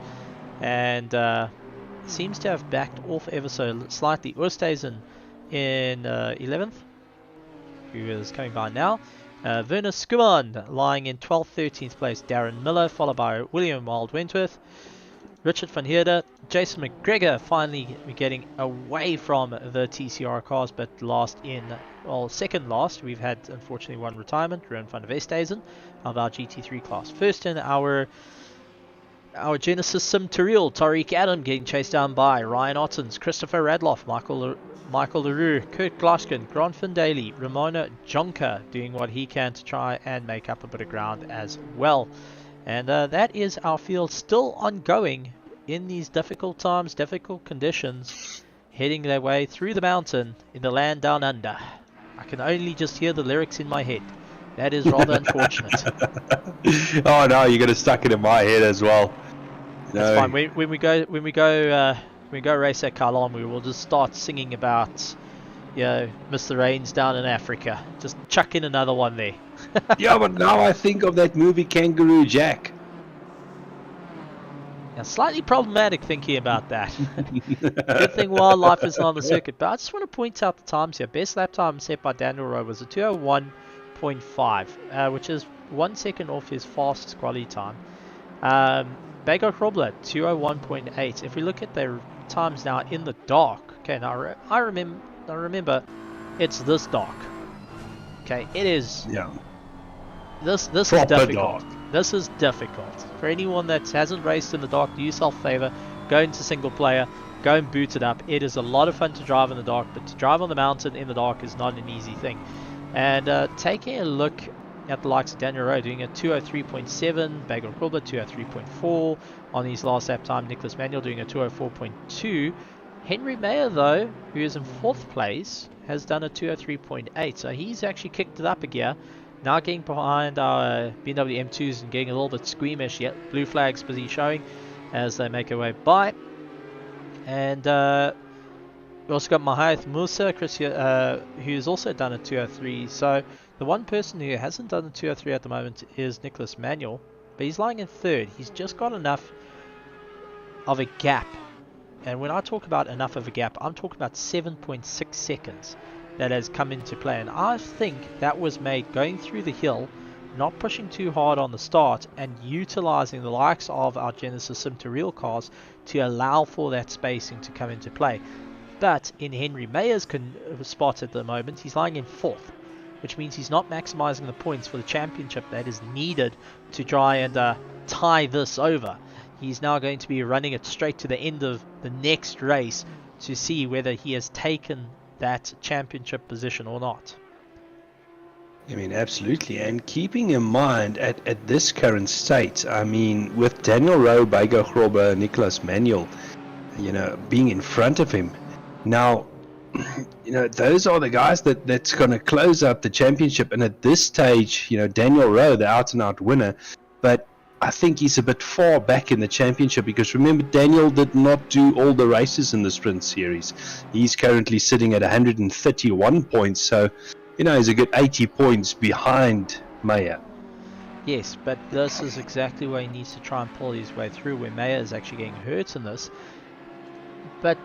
S1: and seems to have backed off ever so slightly. Oosthuizen in 11th, who is coming by now. Werner Skuman lying in 12th, 13th place. Darren Miller, followed by William Wild Wentworth. Richard van Heerde, Jason McGregor finally getting away from the TCR cars, but last in, well, second last. We've had, unfortunately, one retirement, Ruan van der Westhuizen, of our GT3 class. First in our Genisus Sim2Real, Tariq Adam getting chased down by Ryan Ottens, Christopher Radloff, Michael LaRue, Kurt Glaskin, Grant Van Daly, Ramona Jonker doing what he can to try and make up a bit of ground as well. And that is our field still ongoing in these difficult times, difficult conditions, heading their way through the mountain in the land down under. I can only just hear the lyrics in my head. That is rather unfortunate.
S2: Oh no, you got to stuck it in my head as well.
S1: That's fine. When we go race at Kalon, we will just start singing about, you know, Mr. Rains down in Africa. Just chuck in another one there.
S2: Yeah, but now I think of that movie Kangaroo Jack.
S1: Now, slightly problematic thinking about that. Good thing wildlife isn't on the circuit, but I just want to point out the times here. Best lap time set by Daniel Rowe was a 2:01.5, which is 1 second off his fastest quality time. Bago Krobler, 2:01.8. If we look at their times now in the dark, okay, now I remember it's this dark. Okay, it is.
S2: Yeah.
S1: This is difficult. Dark. This is difficult. For anyone that hasn't raced in the dark, do yourself a favor, go into single player, go and boot it up. It is a lot of fun to drive in the dark, but to drive on the mountain in the dark is not an easy thing. And taking a look at the likes of Daniel Rowe doing a 2:03.7, Bago Krobler 2:03.4 on his last lap time, Nicholas Manuel doing a 2:04.2. Henry Mayer, though, who is in 4th place, has done a 2:03.8, so he's actually kicked it up a gear. Now getting behind our BMW M2s and getting a little bit squeamish. Yet blue flags busy showing as they make their way by. And we also got Mahath Musa, who's also done a 2:03. So the one person who hasn't done a 2:03 at the moment is Nicholas Manuel, but he's lying in 3rd. He's just got enough of a gap. And when I talk about enough of a gap, I'm talking about 7.6 seconds that has come into play. And I think that was made going through the hill, not pushing too hard on the start, and utilizing the likes of our Genisus Sim2Real cars to allow for that spacing to come into play. But in Henry Mayer's spot at the moment, he's lying in 4th, which means he's not maximizing the points for the championship that is needed to try and tie this over. He's now going to be running it straight to the end of the next race to see whether he has taken that championship position or not.
S2: I mean, absolutely. And keeping in mind at this current state, I mean, with Daniel Rowe, Bago Krobler, Nicholas Manuel, you know, being in front of him. Now, you know, those are the guys that's going to close up the championship. And at this stage, you know, Daniel Rowe, the out-and-out winner, but I think he's a bit far back in the championship because remember, Daniel did not do all the races in the sprint series. He's currently sitting at 131 points, so, you know, he's a good 80 points behind Mayer.
S1: Yes, but this is exactly where he needs to try and pull his way through, where Mayer is actually getting hurt in this. But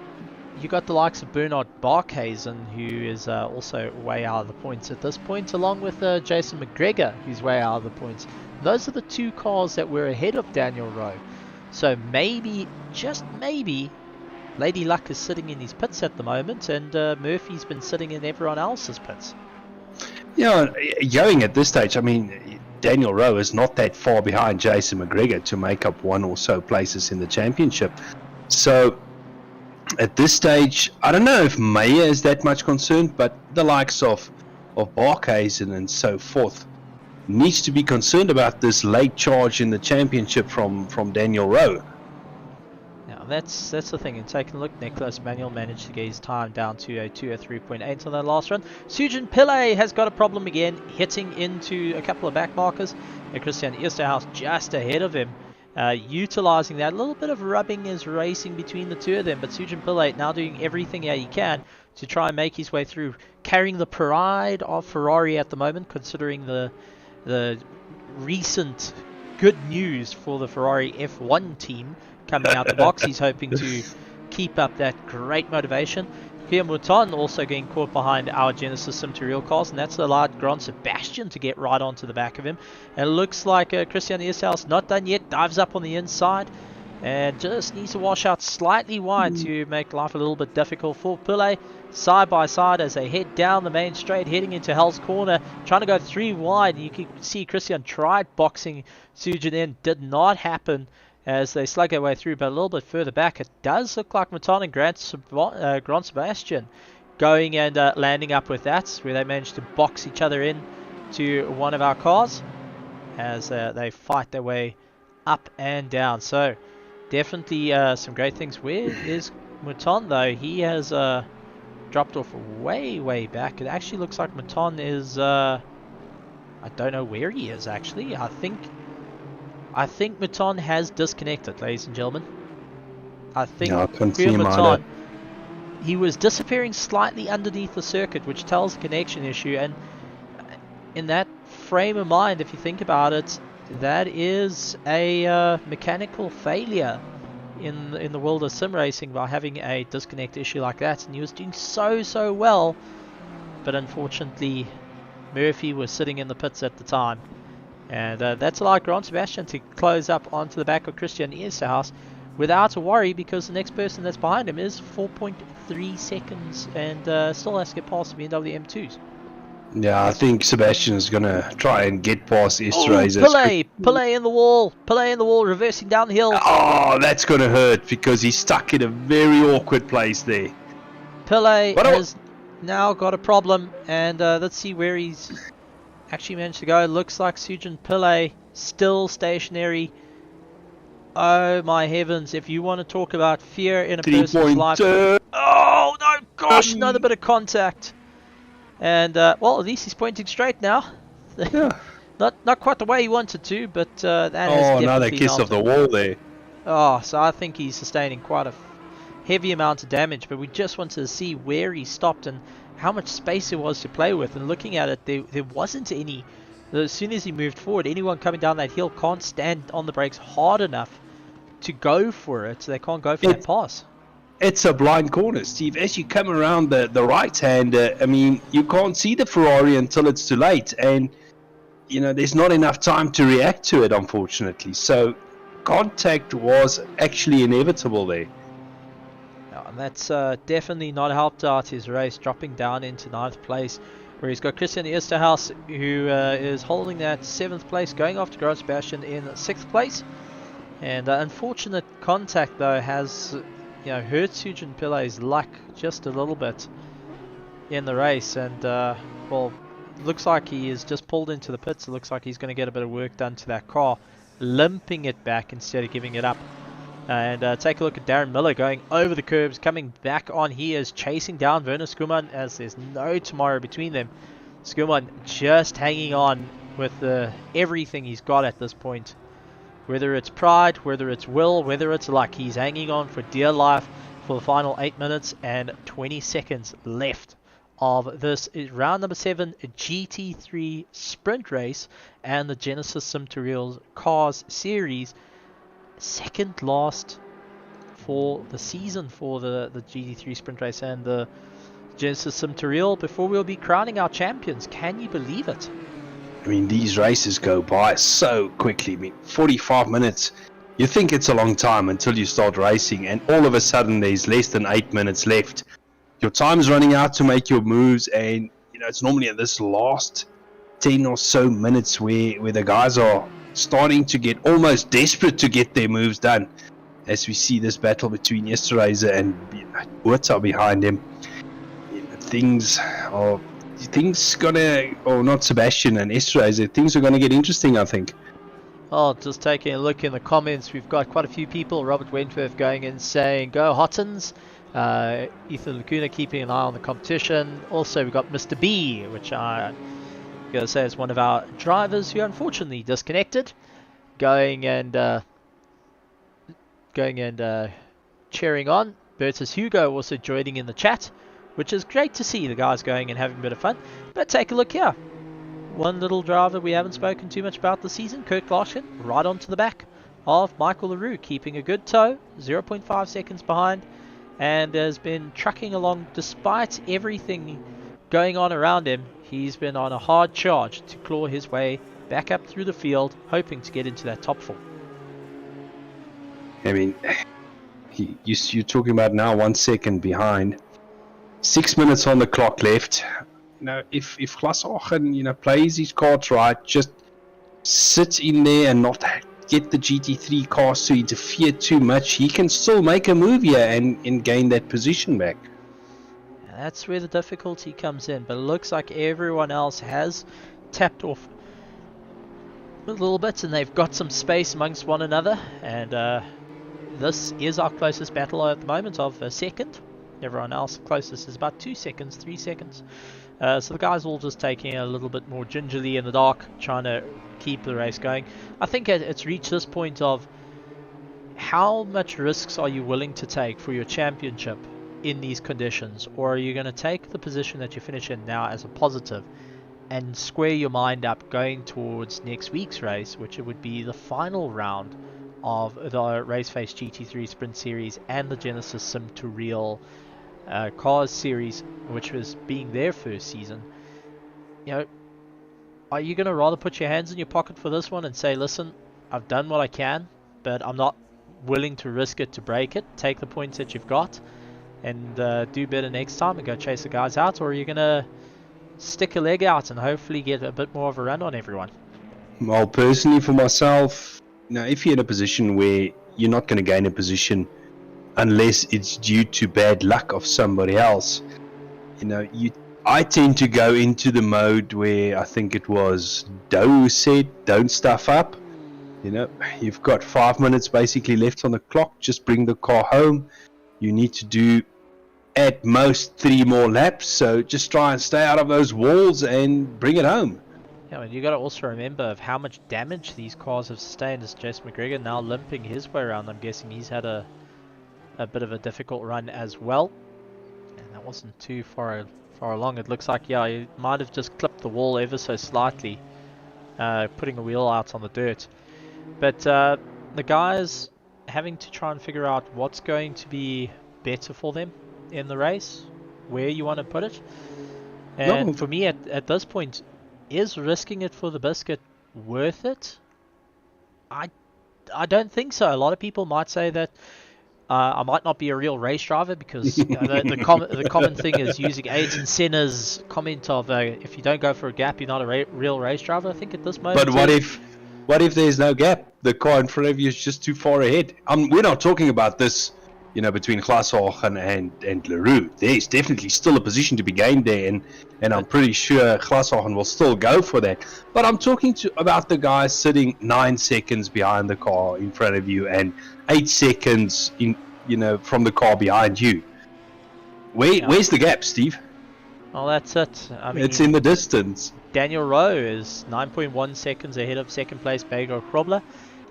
S1: you got the likes of Bernard Barkhuizen, who is also way out of the points at this point, along with Jason McGregor, who's way out of the points. Those are the two cars that were ahead of Daniel Rowe. So maybe, just maybe, Lady Luck is sitting in his pits at the moment, and Murphy's been sitting in everyone else's pits.
S2: Yeah, going at this stage, I mean, Daniel Rowe is not that far behind Jason McGregor to make up one or so places in the championship. So at this stage, I don't know if Mayer is that much concerned, but the likes of Barkhuizen and so forth needs to be concerned about this late charge in the championship from Daniel Rowe.
S1: Now that's the thing. And taking a look, Nicholas Manuel managed to get his time down to a 2:03.8 on that last run. Sujin Pillay has got a problem again, hitting into a couple of back markers, and Christian Easterhouse just ahead of him. utilizing that. A little bit of rubbing is racing between the two of them, but Sujin Pillay now doing everything that he can to try and make his way through, carrying the pride of Ferrari at the moment, considering the recent good news for the Ferrari F1 team coming out the box. He's hoping to keep up that great motivation. Pierre Mouton also getting caught behind our Genisus Sim2Real cars, and that's allowed Grand Sebastian to get right onto the back of him. And it looks like Christian Easthouse not done yet, dives up on the inside and just needs to wash out slightly wide to make life a little bit difficult for Pillay. Side by side as they head down the main straight, heading into Hell's Corner, trying to go 3 wide. You can see Christian tried boxing Sujin in, did not happen as they slug their way through, but a little bit further back it does look like Mouton and Grand Sebastian going and landing up with that, where they managed to box each other in to one of our cars as they fight their way up and down. So definitely some great things. Where is Mouton though? He has dropped off way back. It actually looks like Mouton is I don't know where he is actually. I think Mouton has disconnected, ladies and gentlemen. I think Mouton, he was disappearing slightly underneath the circuit, which tells a connection issue. And in that frame of mind, if you think about it, that is a mechanical failure in the world of sim racing by having a disconnect issue like that. And he was doing so well, but unfortunately Murphy was sitting in the pits at the time. And that's allowed Grand Sebastian to close up onto the back of Christian Easthouse without a worry, because the next person that's behind him is 4.3 seconds and still has to get past the BMW M2s.
S2: Yeah, I think Sebastian is going to try and get past Esterhazy.
S1: Pillay in the wall, reversing down the hill.
S2: Oh, that's going to hurt because he's stuck in a very awkward place there.
S1: Pillay has now got a problem, and let's see where he's actually managed to go. Looks like Sujin Pillay still stationary. Oh my heavens, if you want to talk about fear in a person's life. Oh no, gosh, another bit of contact. And well, at least he's pointing straight now.
S2: Yeah.
S1: not quite the way he wanted to, but that has definitely
S2: another kiss of the wall there.
S1: Oh, so I think he's sustaining quite a heavy amount of damage, but we just wanted to see where he stopped and how much space there was to play with. And looking at it, there wasn't any. As soon as he moved forward, anyone coming down that hill can't stand on the brakes hard enough to go for it. So they can't go for that pass.
S2: It's a blind corner, Steve. As you come around the right hand, I mean, you can't see the Ferrari until it's too late. And, you know, there's not enough time to react to it, unfortunately. So contact was actually inevitable there.
S1: And that's definitely not helped out his race, dropping down into 9th place, where he's got Christian Esterhaus, who is holding that 7th place, going after Grand Sebastian in 6th place. And unfortunate contact, though, has hurt Sujin Pillay's luck just a little bit in the race. And, well, looks like he is just pulled into the pits. It looks like he's going to get a bit of work done to that car, limping it back instead of giving it up. And take a look at Darren Miller going over the curbs, coming back on. He is chasing down Werner Skuman as there's no tomorrow between them. Skuman just hanging on with everything he's got at this point. Whether it's pride, whether it's will, whether it's luck, he's hanging on for dear life for the final 8 minutes and 20 seconds left of this round number 7 GT3 sprint race and the Genisus Sim2Real Cars Series. Second last for the season for the GT3 sprint race and the Genisus Sim2Real before we'll be crowning our champions. Can you believe it?
S2: I mean, these races go by so quickly. I mean, 45 minutes, you think it's a long time until you start racing, and all of a sudden there's less than 8 minutes left. Your time's running out to make your moves, and it's normally in this last 10 or so minutes where the guys are starting to get almost desperate to get their moves done. As we see this battle between Esterhazy and Buerta behind him, things gonna, or not Sebastian and Esterhazy, things are gonna get interesting, I think.
S1: Oh, just taking a look in the comments, we've got quite a few people. Robert Wentworth going in saying, "Go Hottons." Ethan Lacuna keeping an eye on the competition. Also, we've got Mr. B, which I gotta say is one of our drivers who unfortunately disconnected, going and going and cheering on. Bertus Hugo also joining in the chat, which is great to see the guys going and having a bit of fun. But take a look here. One little driver we haven't spoken too much about this season, Kirk Larkin, right onto the back of Michael LaRue, keeping a good tow, 0.5 seconds behind, and has been trucking along despite everything going on around him. He's been on a hard charge to claw his way back up through the field, hoping to get into that top 4.
S2: I mean, you're talking about now 1 second behind. 6 minutes on the clock left. If Glashagen, plays his cards right, just sits in there and not get the GT3 cars to interfere too much, he can still make a move here and gain that position back.
S1: That's where the difficulty comes in, but it looks like everyone else has tapped off a little bit and they've got some space amongst one another, and this is our closest battle at the moment of a second. Everyone else closest is about 2 seconds, 3 seconds. So the guys all just taking it a little bit more gingerly in the dark, trying to keep the race going. I think it's reached this point of how much risks are you willing to take for your championship in these conditions, or are you going to take the position that you finish in now as a positive and square your mind up going towards next week's race, which it would be the final round of the RaceFace GT3 Sprint Series and the Genisus Sim2Real Cars Series, which was being their first season. Are you going to rather put your hands in your pocket for this one and say, listen, I've done what I can, but I'm not willing to risk it to break it, take the points that you've got and do better next time and go chase the guys out? Or are you going to stick a leg out and hopefully get a bit more of a run on everyone?
S2: Well, personally for myself, if you're in a position where you're not going to gain a position unless it's due to bad luck of somebody else, I tend to go into the mode where I think it was Doe said, don't stuff up. You've got 5 minutes basically left on the clock, just bring the car home. You need to do at most 3 more laps, so just try and stay out of those walls and bring it home.
S1: Yeah, and you got to also remember of how much damage these cars have sustained. As Jason McGregor now limping his way around, I'm guessing he's had a bit of a difficult run as well, and that wasn't too far along. It looks like, yeah, he might have just clipped the wall ever so slightly, putting a wheel out on the dirt. But the guys having to try and figure out what's going to be better for them in the race, where you want to put it. And for me at this point, is risking it for the biscuit worth it? I don't think so. A lot of people might say that I might not be a real race driver because the common thing is using Ayrton Senna's comment of if you don't go for a gap, you're not a real race driver. I think at this moment.
S2: But what if there's no gap? The car in front of you is just too far ahead. We're not talking about this, between Glashagen and LaRue. There's definitely still a position to be gained there, and I'm pretty sure Glashagen will still go for that. But I'm talking about the guys sitting 9 seconds behind the car in front of you and 8 seconds from the car behind you. Where's the gap, Steve?
S1: Well, that's it. I mean,
S2: it's in the distance.
S1: Daniel Rowe is 9.1 seconds ahead of second place Bego Krobler,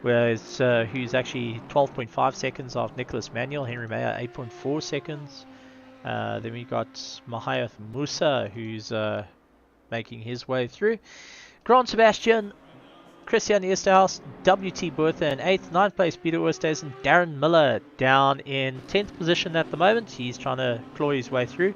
S1: whereas who's actually 12.5 seconds off Nicholas Manuel. Henry Mayer 8.4 seconds. Then we got Mahayath Musa, who's making his way through. Grant Sebastian, Christian Esterhaus, WT Bertha in 8th, 9th place Peter Oosthuizen, Darren Miller down in 10th position at the moment. He's trying to claw his way through.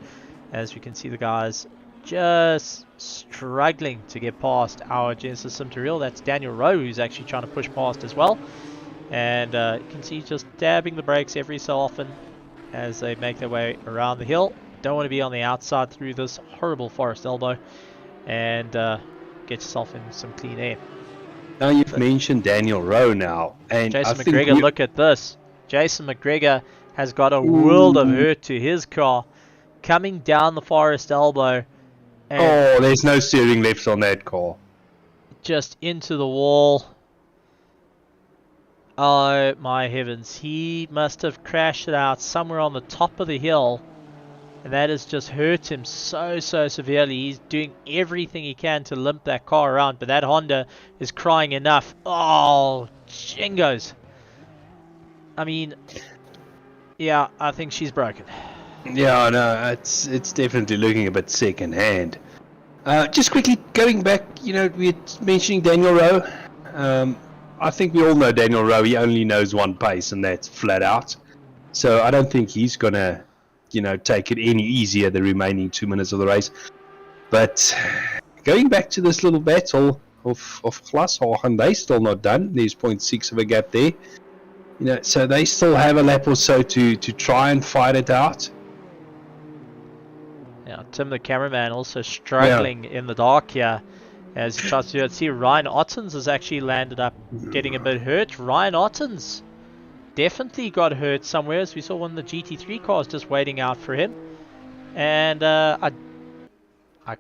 S1: As we can see, the guys just struggling to get past our Genisus Sim2Real. That's Daniel Rowe, who's actually trying to push past as well. And you can see just dabbing the brakes every so often as they make their way around the hill. Don't want to be on the outside through this horrible forest elbow, and get yourself in some clean air.
S2: Now you've mentioned Daniel Rowe now, and
S1: Jason McGregor, look at this. Jason McGregor has got a world of hurt to his car coming down the forest elbow. And
S2: there's no steering left on that car.
S1: Just into the wall. Oh my heavens. He must have crashed it out somewhere on the top of the hill. And that has just hurt him so severely. He's doing everything he can to limp that car around. But that Honda is crying enough. Oh, jingos. I mean, yeah, I think she's broken.
S2: Yeah, no, it's definitely looking a bit second hand. Just quickly going back, we're mentioning Daniel Rowe. I think we all know Daniel Rowe. He only knows one pace, and that's flat out. So I don't think he's gonna, take it any easier the remaining 2 minutes of the race. But going back to this little battle of Glashagen, they still not done. There's 0.6 of a gap there. So they still have a lap or so to try and fight it out.
S1: Yeah, Tim the cameraman also struggling in the dark here as he tries to do it. See, Ryan Ottens has actually landed up getting a bit hurt. Ryan Ottens definitely got hurt somewhere, as we saw one of the GT3 cars just waiting out for him. And I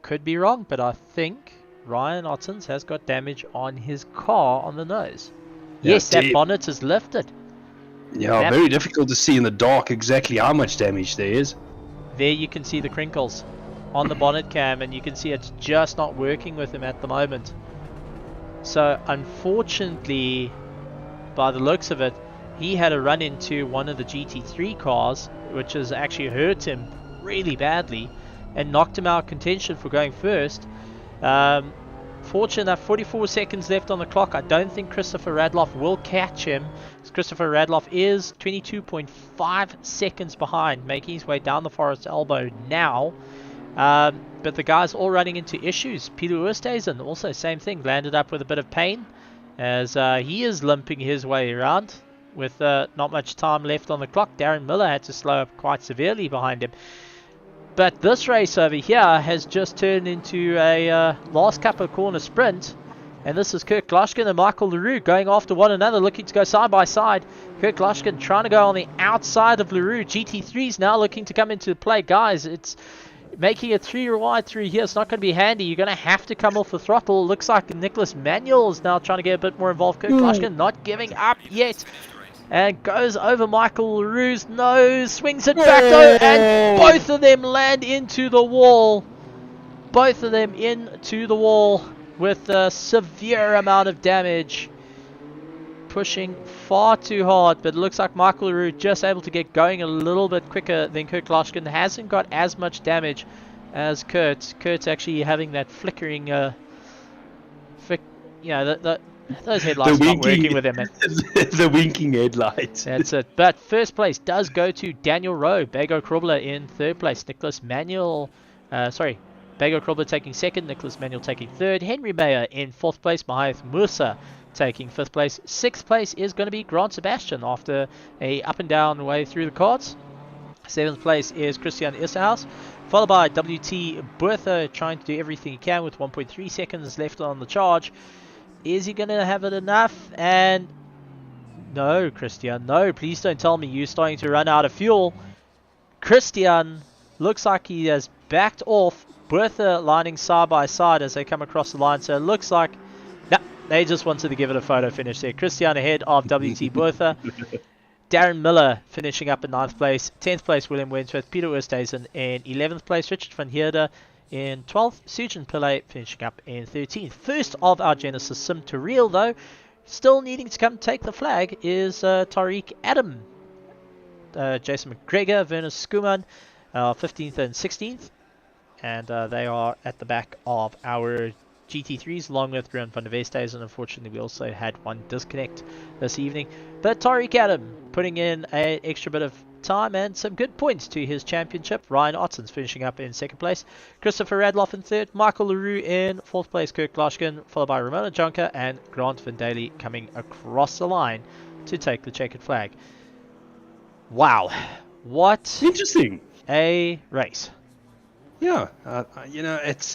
S1: could be wrong, but I think Ryan Ottens has got damage on his car on the nose. Yes, that bonnet is lifted.
S2: Yeah, very difficult to see in the dark exactly how much damage there is.
S1: There you can see the crinkles on the bonnet cam, and you can see it's just not working with him at the moment. So unfortunately, by the looks of it, he had a run into one of the GT3 cars, which has actually hurt him really badly and knocked him out of contention for going first. Fortunate enough, 44 seconds left on the clock. I don't think Christopher Radloff will catch him. Christopher Radloff is 22.5 seconds behind, making his way down the forest elbow now. But the guys all running into issues. Peter Oosthuizen, also same thing, landed up with a bit of pain as he is limping his way around with not much time left on the clock. Darren Miller had to slow up quite severely behind him. But this race over here has just turned into a last couple of corner sprint. And this is Kurt Glushkin and Michael Leroux going after one another, looking to go side by side. Kurt Glushkin trying to go on the outside of Leroux. GT3 is now looking to come into play. Guys, it's making a 3 wide through here. It's not going to be handy. You're going to have to come off the throttle. Looks like Nicholas Manuel is now trying to get a bit more involved. Kurt Glushkin not giving up yet. And goes over Michael Leroux's nose, swings it back though, and both of them land into the wall. Both of them into the wall with a severe amount of damage. Pushing far too hard, but it looks like Michael Leroux just able to get going a little bit quicker than Kurt Glushkin. Hasn't got as much damage as Kurt. Kurt's actually having that flickering, those headlights not working with him.
S2: The winking headlights.
S1: That's it. But first place does go to Daniel Rowe. Bego Krobler in third place. Bego Krobler taking second. Nicholas Manuel taking third. Henry Mayer in fourth place. Mahath Musa taking fifth place. Sixth place is going to be Grant Sebastian after a up and down way through the cards. Seventh place is Christian Isserhaus, followed by WT Bertha trying to do everything he can with 1.3 seconds left on the charge. Is he going to have it enough? And no, Christian, no, please don't tell me you're starting to run out of fuel. Christian looks like he has backed off. Bertha lining side by side as they come across the line. So it looks like, they just wanted to give it a photo finish there. Christian ahead of WT Bertha. Darren Miller finishing up in 9th place. 10th place, William Wentworth. Peter Oosthuizen in 11th place. Richard van Heerde in 12th, Sujan Pillay finishing up in 13th. First of our Genisus Sim2Real, though, still needing to come take the flag is Tariq Adam. Jason McGregor, Werner Skuman, 15th and 16th. And they are at the back of our GT3s, along with Rian van der Westhuizen. And unfortunately, we also had one disconnect this evening. But Tariq Adam putting in an extra bit of time and some good points to his championship. Ryan Ottens finishing up in second place. Christopher Radloff in third. Michael Leroux in fourth place. Kurt Glushkin, followed by Ramona Jonker and Grant Van Daly coming across the line to take the checkered flag. Wow. What
S2: interesting
S1: a race.
S2: Yeah, it's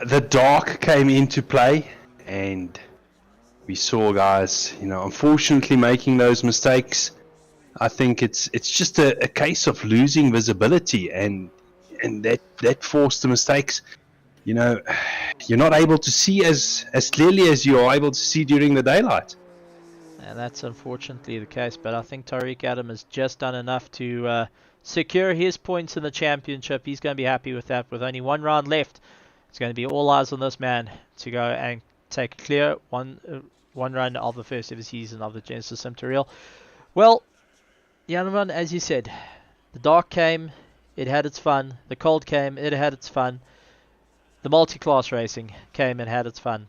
S2: the dark came into play and we saw guys, unfortunately making those mistakes. I think it's just a case of losing visibility and that forced the mistakes. You're not able to see as clearly as you are able to see during the daylight.
S1: And that's unfortunately the case, but I think Tariq Adam has just done enough to secure his points in the championship. He's going to be happy with that. With only one round left, it's going to be all eyes on this man to go and take a clear one run of the first ever season of the Genisus Sim2Real. Well, Gentlemen, as you said, the dark came, it had its fun. The cold came, it had its fun. The multi-class racing came and had its fun.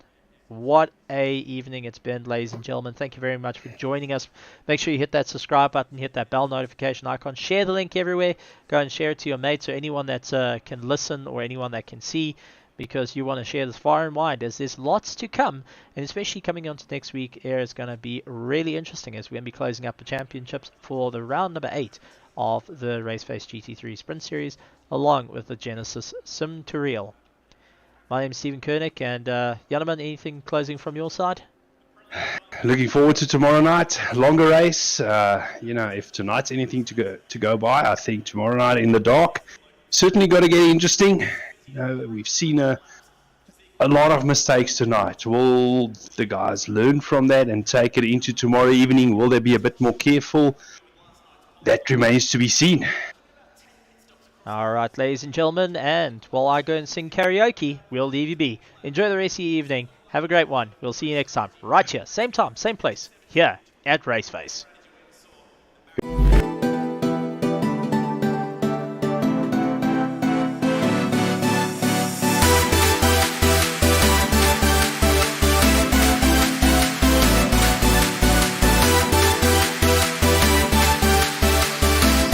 S1: What a evening it's been, ladies and gentlemen. Thank you very much for joining us. Make sure you hit that subscribe button, hit that bell notification icon, share the link everywhere. Go and share it to your mates or anyone that can listen or anyone that can see, because you want to share this far and wide, as there's lots to come, and especially coming on to next week, air is going to be really interesting, as we're going to be closing up the championships for the round number 8 of the RaceFace GT3 Sprint Series, along with the Genisus Sim2Real. My name is Stephen Koenig, and Janneman, anything closing from your side?
S2: Looking forward to tomorrow night. Longer race. If tonight's anything to go by, I think tomorrow night in the dark certainly got to get interesting. We've seen a lot of mistakes tonight. Will the guys learn from that and take it into tomorrow evening? Will they be a bit more careful? That remains to be seen.
S1: Alright, ladies and gentlemen, and while I go and sing karaoke, we'll leave you be. Enjoy the rest of your evening. Have a great one. We'll see you next time. Right here, same time, same place, here at RaceFace.